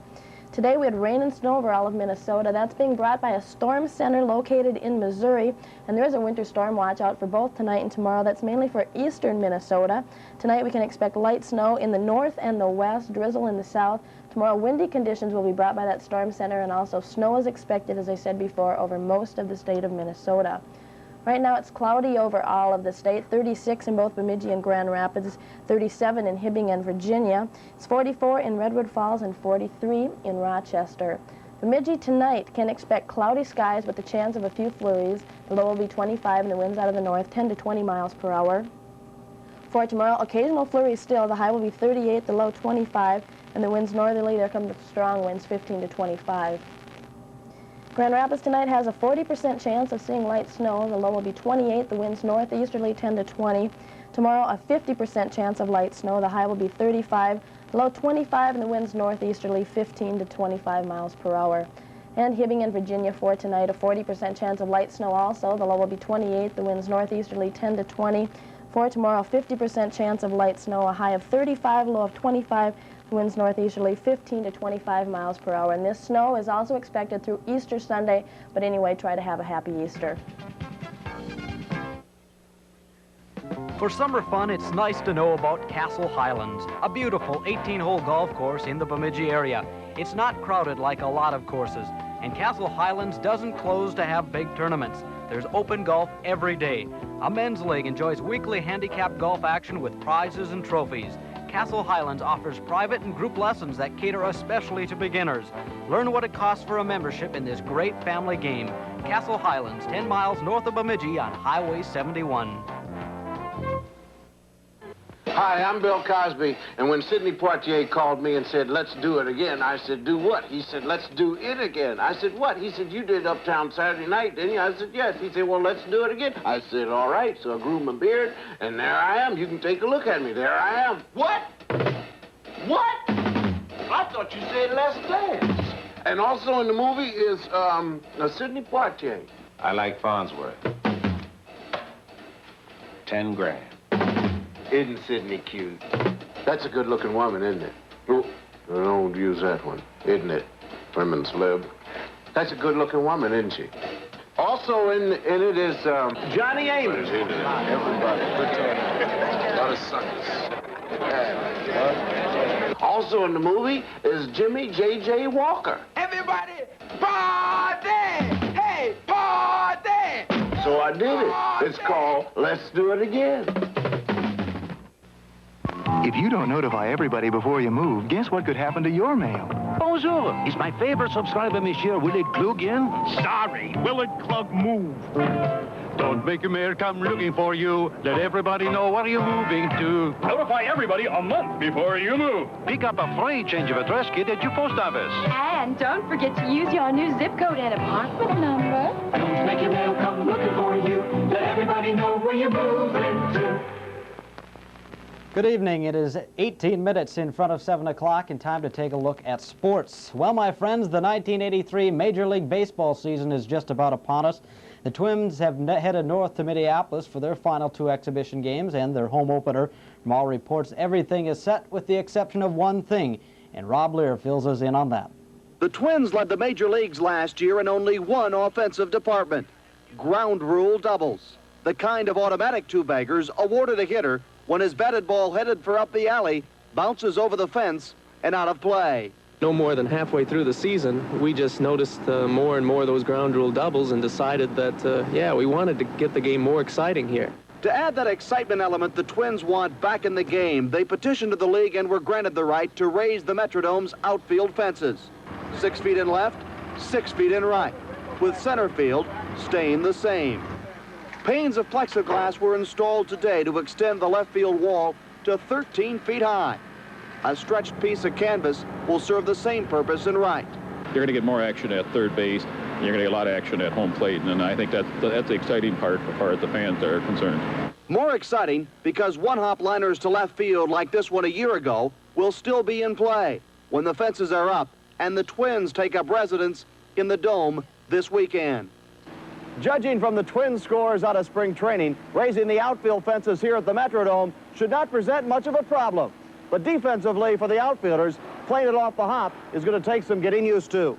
Today we had rain and snow over all of Minnesota. That's being brought by a storm center located in Missouri, and there is a winter storm watch out for both tonight and tomorrow. That's mainly for eastern Minnesota. Tonight we can expect light snow in the north and the west, drizzle in the south. Tomorrow windy conditions will be brought by that storm center, and also snow is expected, as I said before, over most of the state of Minnesota. Right now it's cloudy over all of the state, 36 in both Bemidji and Grand Rapids, 37 in Hibbing and Virginia. It's 44 in Redwood Falls and 43 in Rochester. Bemidji tonight can expect cloudy skies with the chance of a few flurries. The low will be 25 and the winds out of the north 10 to 20 miles per hour. For tomorrow, occasional flurries still. The high will be 38, the low 25, and the winds northerly. There come the strong winds 15 to 25. Grand Rapids tonight has a 40% chance of seeing light snow. The low will be 28, the winds northeasterly 10 to 20. Tomorrow, a 50% chance of light snow. The high will be 35, the low 25, and the winds northeasterly 15 to 25 miles per hour. And Hibbing in Virginia for tonight, a 40% chance of light snow also. The low will be 28, the winds northeasterly 10 to 20. For tomorrow, 50% chance of light snow, a high of 35, low of 25, winds northeasterly 15 to 25 miles per hour. And this snow is also expected through Easter Sunday, but anyway, try to have a happy Easter. For summer fun, it's nice to know about Castle Highlands, a beautiful 18-hole golf course in the Bemidji area. It's not crowded like a lot of courses, and Castle Highlands doesn't close to have big tournaments. There's open golf every day. A men's league enjoys weekly handicap golf action with prizes and trophies. Castle Highlands offers private and group lessons that cater especially to beginners. Learn what it costs for a membership in this great family game. Castle Highlands, 10 miles north of Bemidji on Highway 71. Hi, I'm Bill Cosby, and when Sidney Poitier called me and said, let's do it again, I said, do what? He said, let's do it again. I said, what? He said, you did Uptown Saturday night, didn't you? I said, yes. He said, well, let's do it again. I said, all right. So I grew my beard, and there I am. You can take a look at me. There I am. What? What? I thought you said let's dance. And also in the movie is Sidney Poitier. I like Farnsworth. 10 grand. Isn't Sidney cute? That's a good-looking woman, isn't it? Oh, don't use that one, isn't it? Women's lib. That's a good-looking woman, isn't she? Also in it is Johnny Amos. Everybody. A lot of suckers. Yeah. Also in the movie is Jimmy J.J. Walker. Everybody, party! Hey, party! So I did it. It's called Let's Do It Again. If you don't notify everybody before you move, guess what could happen to your mail? Bonjour. Is my favorite subscriber, Monsieur Willard Klug in? Sorry, Willard Klug moved. Don't make your mail come looking for you. Let everybody know where you're moving to. Notify everybody a month before you move. Pick up a free change of address kit at your post office. And don't forget to use your new zip code and apartment number. Don't make your mail come looking for you. Let everybody know where you're moving to. Good evening. It is 18 minutes in front of 7 o'clock and time to take a look at sports. Well, my friends, the 1983 Major League Baseball season is just about upon us. The Twins have headed north to Minneapolis for their final 2 exhibition games and their home opener. From all reports, everything is set with the exception of one thing, and Rob Lear fills us in on that. The Twins led the major leagues last year in only one offensive department, ground rule doubles, the kind of automatic two-baggers awarded a hitter when his batted ball headed for up the alley bounces over the fence and out of play. No more than halfway through the season, we just noticed more and more of those ground rule doubles and decided that, yeah, we wanted to get the game more exciting here. To add that excitement element the Twins want back in the game, they petitioned to the league and were granted the right to raise the Metrodome's outfield fences. 6 feet in left, 6 feet in right, with center field staying the same. Panes of plexiglass were installed today to extend the left field wall to 13 feet high. A stretched piece of canvas will serve the same purpose in right. You're going to get more action at third base. You're going to get a lot of action at home plate, and I think that's the exciting part as far as the fans are concerned. More exciting because one-hop liners to left field like this one a year ago will still be in play when the fences are up and the Twins take up residence in the Dome this weekend. Judging from the Twins' scores out of spring training, raising the outfield fences here at the Metrodome should not present much of a problem. But defensively for the outfielders, playing it off the hop is going to take some getting used to.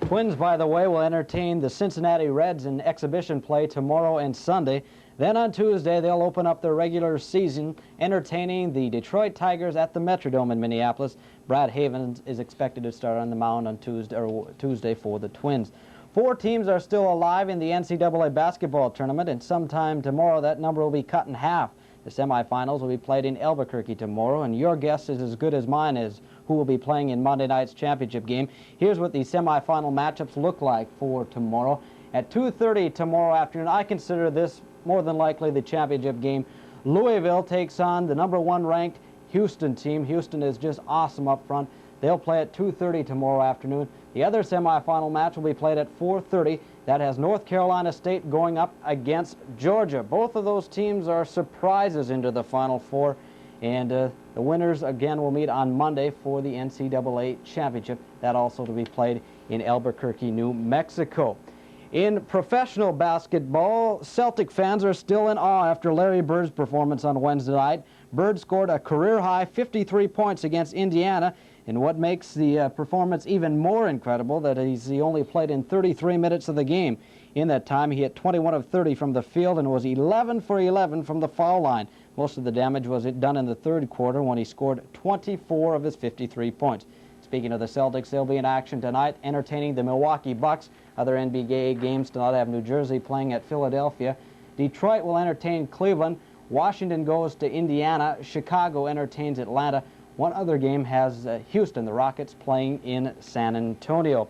Twins, by the way, will entertain the Cincinnati Reds in exhibition play tomorrow and Sunday. Then on Tuesday, they'll open up their regular season, entertaining the Detroit Tigers at the Metrodome in Minneapolis. Brad Havens is expected to start on the mound on Tuesday for the Twins. 4 teams are still alive in the NCAA basketball tournament, and sometime tomorrow that number will be cut in half. The semifinals will be played in Albuquerque tomorrow, and your guess is as good as mine is who will be playing in Monday night's championship game. Here's what the semifinal matchups look like for tomorrow. At 2:30 tomorrow afternoon, I consider this more than likely the championship game. Louisville takes on the #1 ranked Houston team. Houston is just awesome up front. They'll play at 2:30 tomorrow afternoon. The other semifinal match will be played at 4:30. That has North Carolina State going up against Georgia. Both of those teams are surprises into the Final Four. And the winners, again, will meet on Monday for the NCAA championship. That also to be played in Albuquerque, New Mexico. In professional basketball, Celtic fans are still in awe after Larry Bird's performance on Wednesday night. Bird scored a career-high 53 points against Indiana. And what makes the performance even more incredible that he only played in 33 minutes of the game. In that time, he hit 21 of 30 from the field and was 11 for 11 from the foul line. Most of the damage was done in the third quarter when he scored 24 of his 53 points. Speaking of the Celtics, they'll be in action tonight, entertaining the Milwaukee Bucks. Other NBA games tonight have New Jersey playing at Philadelphia. Detroit will entertain Cleveland. Washington goes to Indiana. Chicago entertains Atlanta. One other game has Houston, the Rockets, playing in San Antonio.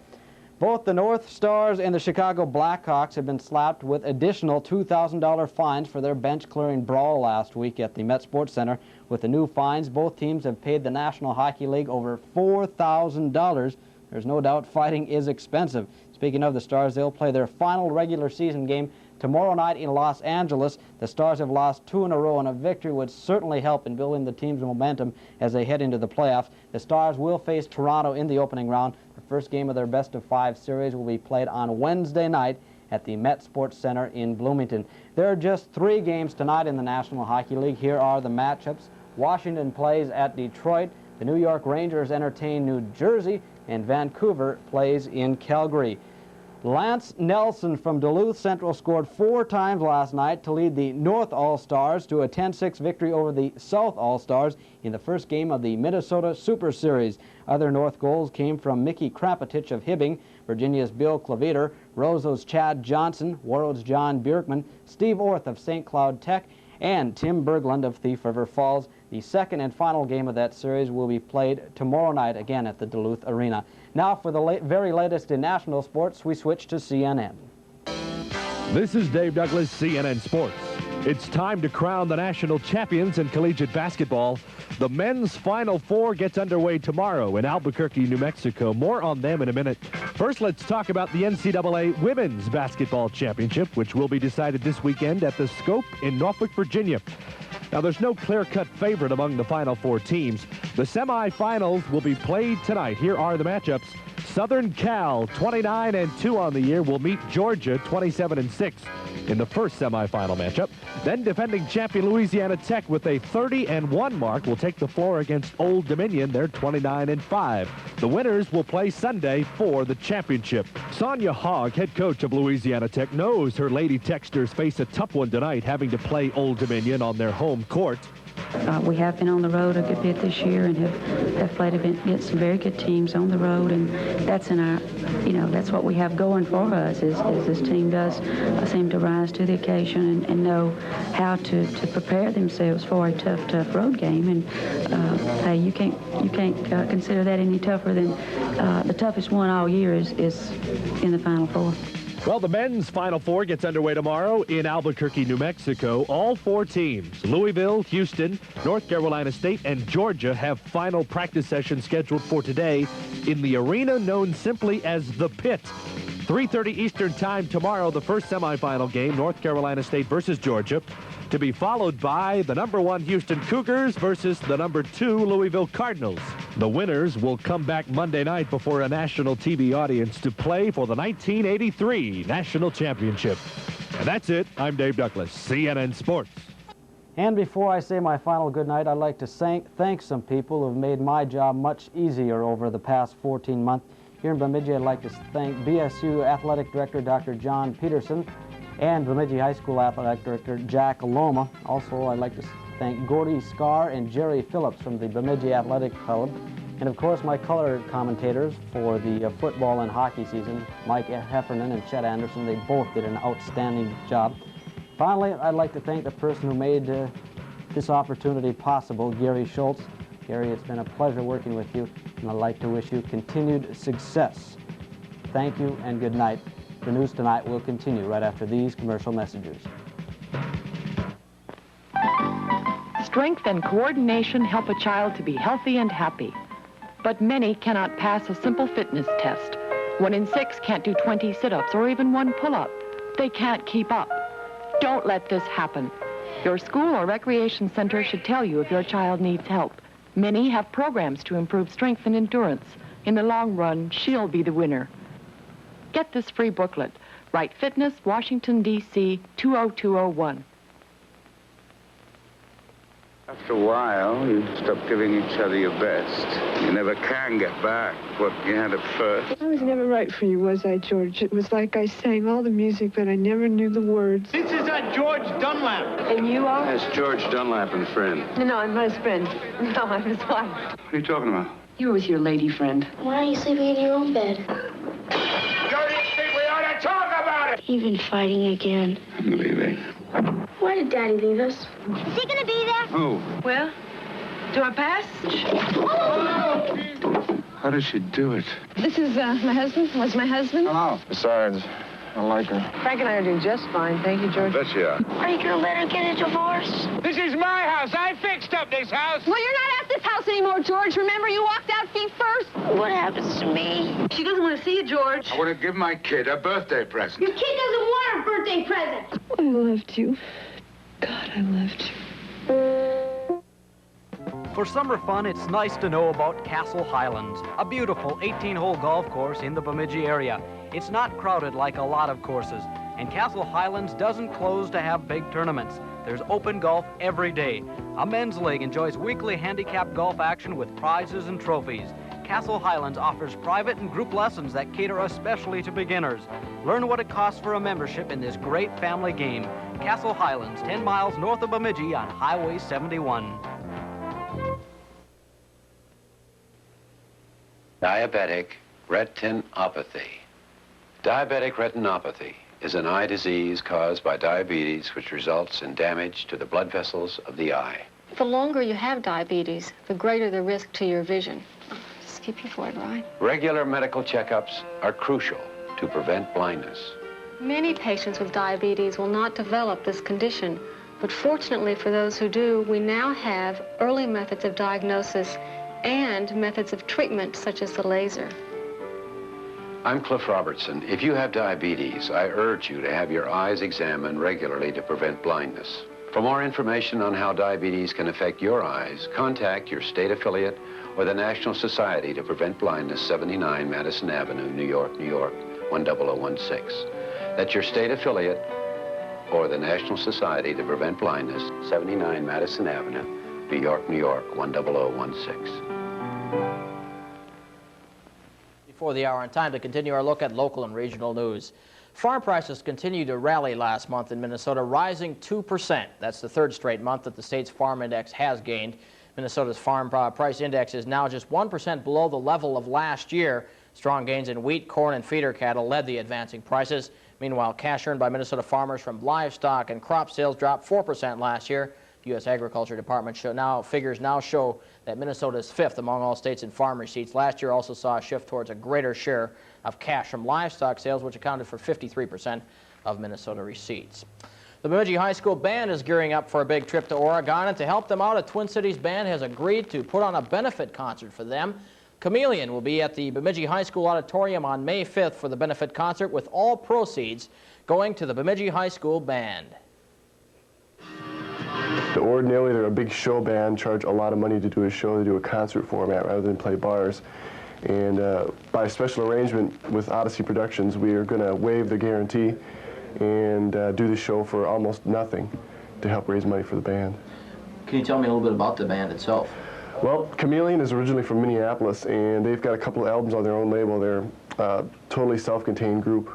Both the North Stars and the Chicago Blackhawks have been slapped with additional $2,000 fines for their bench-clearing brawl last week at the Met Sports Center. With the new fines, both teams have paid the National Hockey League over $4,000. There's no doubt fighting is expensive. Speaking of the Stars, they'll play their final regular season game tomorrow night in Los Angeles. The Stars have lost 2 in a row, and a victory would certainly help in building the team's momentum as they head into the playoffs. The Stars will face Toronto in the opening round. The first game of their best-of-5 series will be played on Wednesday night at the Met Sports Center in Bloomington. There are just 3 games tonight in the National Hockey League. Here are the matchups. Washington plays at Detroit. The New York Rangers entertain New Jersey, and Vancouver plays in Calgary. Lance Nelson from Duluth Central scored 4 times last night to lead the North All-Stars to a 10-6 victory over the South All-Stars in the first game of the Minnesota Super Series. Other North goals came from Mickey Krapatich of Hibbing, Virginia's Bill Claviter, Roseau's Chad Johnson, Warroad's John Bjerkman, Steve Orth of St. Cloud Tech, and Tim Berglund of Thief River Falls. The second and final game of that series will be played tomorrow night again at the Duluth Arena. Now for the very latest in national sports, we switch to CNN. This is Dave Douglas, CNN Sports. It's time to crown the national champions in collegiate basketball. The men's Final Four gets underway tomorrow in Albuquerque, New Mexico. More on them in a minute. First, let's talk about the NCAA Women's Basketball Championship, which will be decided this weekend at the Scope in Norfolk, Virginia. Now, there's no clear-cut favorite among the Final Four teams. The semifinals will be played tonight. Here are the matchups. Southern Cal, 29-2 on the year, will meet Georgia, 27-6 in the first semifinal matchup. Then defending champion Louisiana Tech with a 30-1 mark will take the floor against Old Dominion. They're 29-5. The winners will play Sunday for the championship. Sonia Hogg, head coach of Louisiana Tech, knows her Lady Techsters face a tough one tonight, having to play Old Dominion on their home court. We have been on the road a good bit this year and have played against some very good teams on the road, and that's in our, that's what we have going for us is this team does seem to rise to the occasion and know how to prepare themselves for a tough road game. And hey, you can't consider that any tougher than the toughest one all year is in the Final Four. Well, the men's Final Four gets underway tomorrow in Albuquerque, New Mexico. All 4 teams, Louisville, Houston, North Carolina State, and Georgia, have final practice sessions scheduled for today in the arena known simply as the Pit. 3:30 Eastern Time tomorrow, the first semifinal game, North Carolina State versus Georgia, to be followed by the #1 Houston Cougars versus the #2 Louisville Cardinals. The winners will come back Monday night before a national TV audience to play for the 1983 National Championship. And that's it. I'm Dave Douglas, CNN Sports. And before I say my final goodnight, I'd like to thank some people who have made my job much easier over the past 14 months. Here in Bemidji, I'd like to thank BSU Athletic Director Dr. John Peterson and Bemidji High School Athletic Director Jack Loma. Also, I'd like to thank Gordy Scar and Jerry Phillips from the Bemidji Athletic Club. And of course, my color commentators for the football and hockey season, Mike Heffernan and Chet Anderson. They both did an outstanding job. Finally, I'd like to thank the person who made this opportunity possible, Gary Schultz. Gary, it's been a pleasure working with you, and I'd like to wish you continued success. Thank you and good night. The news tonight will continue right after these commercial messages. Strength and coordination help a child to be healthy and happy. But many cannot pass a simple fitness test. 1 in 6 can't do 20 sit-ups or even 1 pull-up. They can't keep up. Don't let this happen. Your school or recreation center should tell you if your child needs help. Many have programs to improve strength and endurance. In the long run, she'll be the winner. Get this free booklet. Write Fitness, Washington, D.C. 20201. After a while, you stop giving each other your best. You never can get back what you had at first. I was never right for you, was I, George? It was like I sang all the music, but I never knew the words. This is George Dunlap. And you are? That's George Dunlap and friend. No, I'm not his friend. No, I'm his wife. What are you talking about? You were with your lady friend. Why aren't you sleeping in your own bed? Dirty think we ought to talk about it. You've been fighting again. I'm leaving. Why did Daddy leave us? Is he gonna be there? Who? Well, to our passage. How does she do it? This is my husband. Was my husband. Hello. Besides, I like her. Frank and I are doing just fine. Thank you, George. Bet you are. Are you gonna let her get a divorce? This is my house. I fixed up this house. Well, you're not at this house anymore, George. Remember, you walked out feet first. What happens to me? She doesn't want to see you, George. I want to give my kid a birthday present. Your kid doesn't want a birthday present. I loved you. God, I loved you. For summer fun, it's nice to know about Castle Highlands, a beautiful 18-hole golf course in the Bemidji area. It's not crowded like a lot of courses, and Castle Highlands doesn't close to have big tournaments. There's open golf every day. A men's league enjoys weekly handicap golf action with prizes and trophies. Castle Highlands offers private and group lessons that cater especially to beginners. Learn what it costs for a membership in this great family game. Castle Highlands, 10 miles north of Bemidji on Highway 71. Diabetic retinopathy. Diabetic retinopathy is an eye disease caused by diabetes which results in damage to the blood vessels of the eye. The longer you have diabetes, the greater the risk to your vision. Just keep your foot right. Regular medical checkups are crucial to prevent blindness. Many patients with diabetes will not develop this condition, but fortunately for those who do, we now have early methods of diagnosis and methods of treatment such as the laser. I'm Cliff Robertson. If you have diabetes, I urge you to have your eyes examined regularly to prevent blindness. For more information on how diabetes can affect your eyes, contact your state affiliate or the National Society to Prevent Blindness, 79 Madison Avenue, New York, New York, 10016. That's your state affiliate or the National Society to Prevent Blindness, 79 Madison Avenue, New York, New York, 10016. Before the hour, and time to continue our look at local and regional news. Farm prices continued to rally last month in Minnesota, rising 2%. That's the third straight month that the state's farm index has gained. Minnesota's farm price index is now just 1% below the level of last year. Strong gains in wheat, corn, and feeder cattle led the advancing prices. Meanwhile, cash earned by Minnesota farmers from livestock and crop sales dropped 4% last year. The U.S. Agriculture Department figures now show that Minnesota is fifth among all states in farm receipts. Last year also saw a shift towards a greater share of cash from livestock sales, which accounted for 53% of Minnesota receipts. The Bemidji High School Band is gearing up for a big trip to Oregon, and to help them out, a Twin Cities band has agreed to put on a benefit concert for them. Chameleon will be at the Bemidji High School Auditorium on May 5th for the benefit concert, with all proceeds going to the Bemidji High School Band. Ordinarily, they're a big show band, charge a lot of money to do a show. They do a concert format rather than play bars. And by special arrangement with Odyssey Productions, we are going to waive the guarantee and do the show for almost nothing to help raise money for the band. Can you tell me a little bit about the band itself? Well, Chameleon is originally from Minneapolis, and they've got a couple of albums on their own label. They're a totally self-contained group.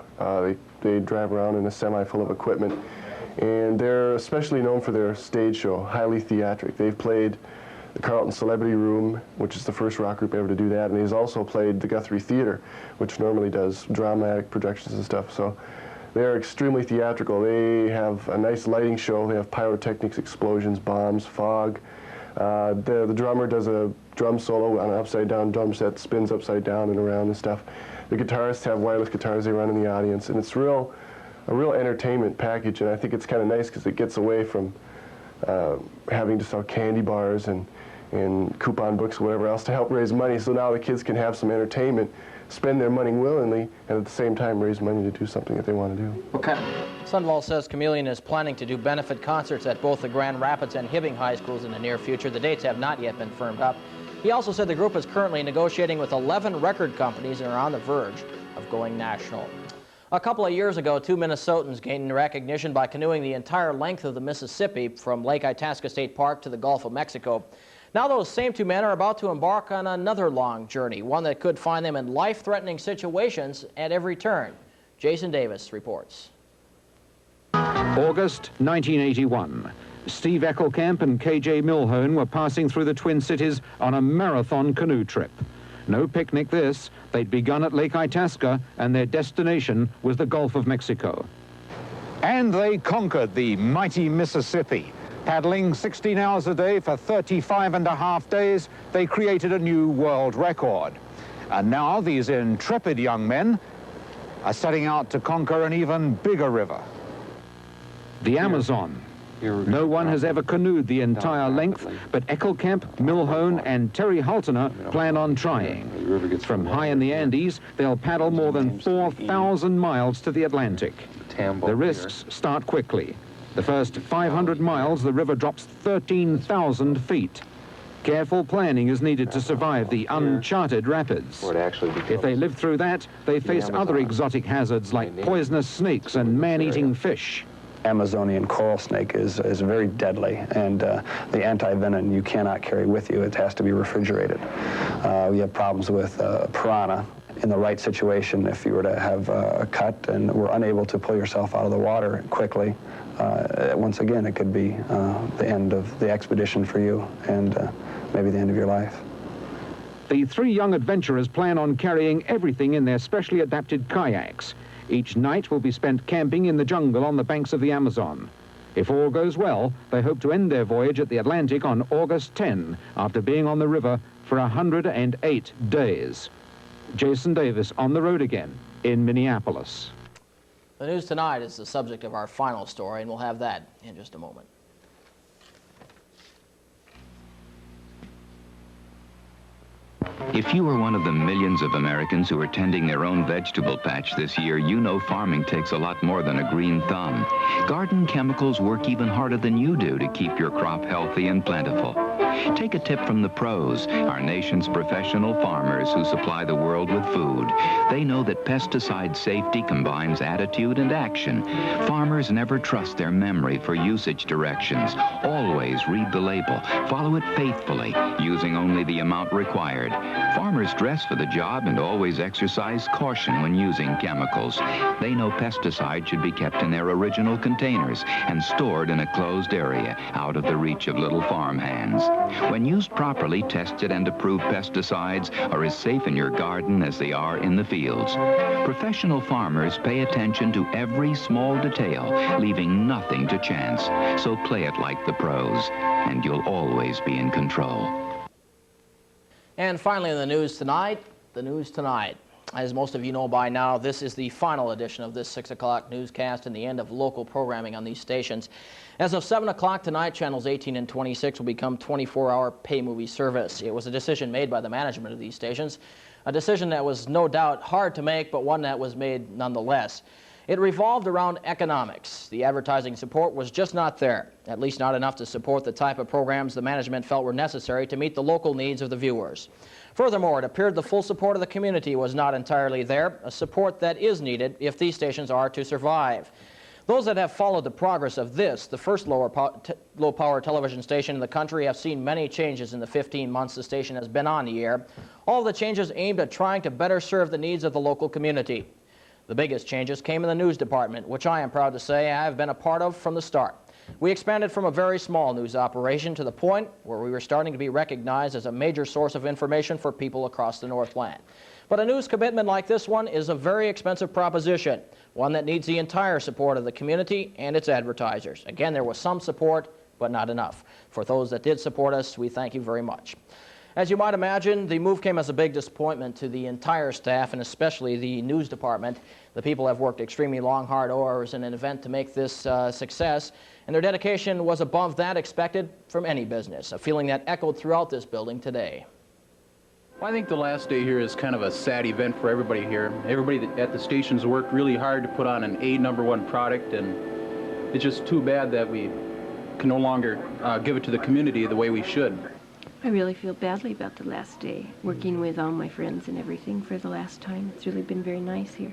They drive around in a semi full of equipment. And they're especially known for their stage show, highly theatric. They've played the Carlton Celebrity Room, which is the first rock group ever to do that, and he's also played the Guthrie Theater, which normally does dramatic projections and stuff. So they're extremely theatrical. They have a nice lighting show. They have pyrotechnics, explosions, bombs, fog. The drummer does a drum solo on an upside-down drum set, spins upside down and around and stuff. The guitarists have wireless guitars they run in the audience, and it's a real entertainment package, and I think it's kind of nice because it gets away from having to sell candy bars and coupon books or whatever else to help raise money. So now the kids can have some entertainment, spend their money willingly, and at the same time raise money to do something that they want to do. Okay. Sundvall says Chameleon is planning to do benefit concerts at both the Grand Rapids and Hibbing high schools in the near future. The dates have not yet been firmed up. He also said the group is currently negotiating with 11 record companies and are on the verge of going national. A couple of years ago, two Minnesotans gained recognition by canoeing the entire length of the Mississippi from Lake Itasca State Park to the Gulf of Mexico. Now those same two men are about to embark on another long journey, one that could find them in life-threatening situations at every turn. Jason Davis reports. August 1981. Steve Eckelkamp and KJ Milhone were passing through the Twin Cities on a marathon canoe trip. No picnic this. They'd begun at Lake Itasca, and their destination was the Gulf of Mexico. And they conquered the mighty Mississippi. Paddling 16 hours a day for 35.5 days, they created a new world record. And now these intrepid young men are setting out to conquer an even bigger river, the Amazon. No one has ever canoed the entire length, but Eckelkamp, Milhone, and Terry Haltener plan on trying. From high in the Andes, they'll paddle more than 4,000 miles to the Atlantic. The risks start quickly. The first 500 miles, the river drops 13,000 feet. Careful planning is needed to survive the uncharted rapids. If they live through that, they face other exotic hazards like poisonous snakes and man-eating fish. Amazonian coral snake is very deadly, and the anti-venom you cannot carry with you. It has to be refrigerated. We have problems with piranha. In the right situation, if you were to have a cut and were unable to pull yourself out of the water quickly, once again, it could be the end of the expedition for you and maybe the end of your life. The three young adventurers plan on carrying everything in their specially adapted kayaks. Each night will be spent camping in the jungle on the banks of the Amazon. If all goes well, they hope to end their voyage at the Atlantic on August 10, after being on the river for 108 days. Jason Davis on the road again in Minneapolis. The news tonight is the subject of our final story, and we'll have that in just a moment. If you are one of the millions of Americans who are tending their own vegetable patch this year, you know farming takes a lot more than a green thumb. Garden chemicals work even harder than you do to keep your crop healthy and plentiful. Take a tip from the pros, our nation's professional farmers who supply the world with food. They know that pesticide safety combines attitude and action. Farmers never trust their memory for usage directions. Always read the label, follow it faithfully, using only the amount required. Farmers dress for the job and always exercise caution when using chemicals. They know pesticides should be kept in their original containers and stored in a closed area out of the reach of little farm hands. When used properly, tested and approved pesticides are as safe in your garden as they are in the fields. Professional farmers pay attention to every small detail, leaving nothing to chance. So play it like the pros, and you'll always be in control. And finally in the news tonight, As most of you know by now, this is the final edition of this 6 o'clock newscast and the end of local programming on these stations. As of 7 o'clock tonight, channels 18 and 26 will become 24-hour pay movie service. It was a decision made by the management of these stations, a decision that was no doubt hard to make, but one that was made nonetheless. It revolved around economics. The advertising support was just not there, at least not enough to support the type of programs the management felt were necessary to meet the local needs of the viewers. Furthermore, it appeared the full support of the community was not entirely there, a support that is needed if these stations are to survive. Those that have followed the progress of this, the first low-power television station in the country, have seen many changes in the 15 months the station has been on the air. All the changes aimed at trying to better serve the needs of the local community. The biggest changes came in the news department, which I am proud to say I have been a part of from the start. We expanded from a very small news operation to the point where we were starting to be recognized as a major source of information for people across the Northland. But a news commitment like this one is a very expensive proposition, one that needs the entire support of the community and its advertisers. Again, there was some support, but not enough. For those that did support us, we thank you very much. As you might imagine, the move came as a big disappointment to the entire staff and especially the news department. The people have worked extremely long, hard hours in an event to make this success, and their dedication was above that expected from any business, a feeling that echoed throughout this building today. Well, I think the last day here is kind of a sad event for everybody here. Everybody at the stations worked really hard to put on an #1 product, and it's just too bad that we can no longer give it to the community the way we should. I really feel badly about the last day, working with all my friends and everything for the last time. It's really been very nice here.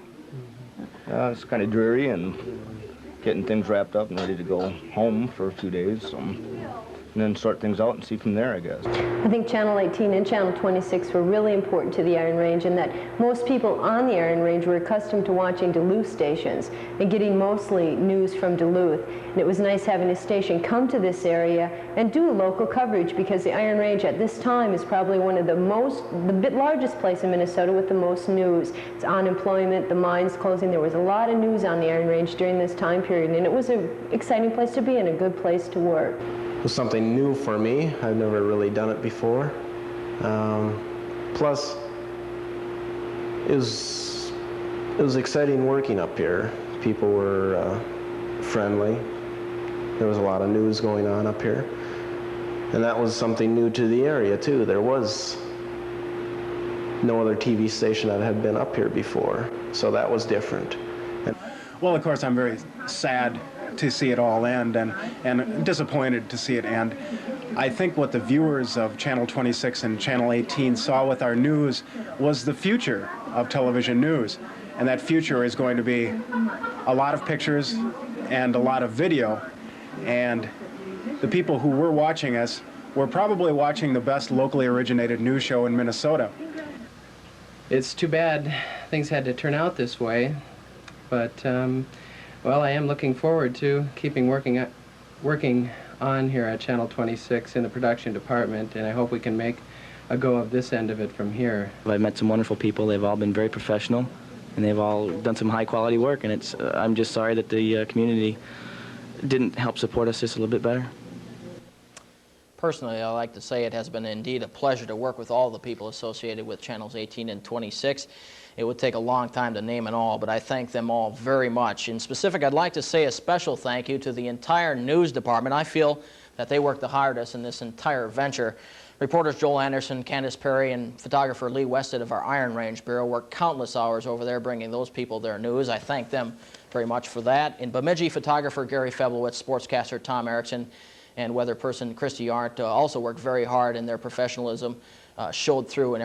It's kind of dreary and getting things wrapped up and ready to go home for a few days. So and then sort things out and see from there, I guess. I think Channel 18 and Channel 26 were really important to the Iron Range, in that most people on the Iron Range were accustomed to watching Duluth stations and getting mostly news from Duluth. And it was nice having a station come to this area and do local coverage, because the Iron Range at this time is probably one of the largest place in Minnesota with the most news. It's unemployment, the mines closing. There was a lot of news on the Iron Range during this time period, and it was an exciting place to be and a good place to work. It was something new for me. I've never really done it before. Plus, it was exciting working up here. People were friendly. There was a lot of news going on up here. And that was something new to the area, too. There was no other TV station that had been up here before, so that was different. Well, of course, I'm very sad to see it all end, and disappointed to see it end. I think what the viewers of Channel 26 and Channel 18 saw with our news was the future of television news, and that future is going to be a lot of pictures and a lot of video, and the people who were watching us were probably watching the best locally originated news show in Minnesota. It's too bad things had to turn out this way, but well, I am looking forward to keeping working on here at Channel 26 in the production department, and I hope we can make a go of this end of it from here. I've met some wonderful people. They've all been very professional, and they've all done some high-quality work, and I'm just sorry that the community didn't help support us just a little bit better. Personally, I like to say it has been indeed a pleasure to work with all the people associated with Channels 18 and 26. It would take a long time to name it all, but I thank them all very much. In specific, I'd like to say a special thank you to the entire news department. I feel that they worked the hardest in this entire venture. Reporters Joel Anderson, Candace Perry, and photographer Lee Wested of our Iron Range Bureau worked countless hours over there bringing those people their news. I thank them very much for that. In Bemidji, photographer Gary Feblowitz, sportscaster Tom Erickson, and weather person Christie Arndt also worked very hard, and their professionalism showed through in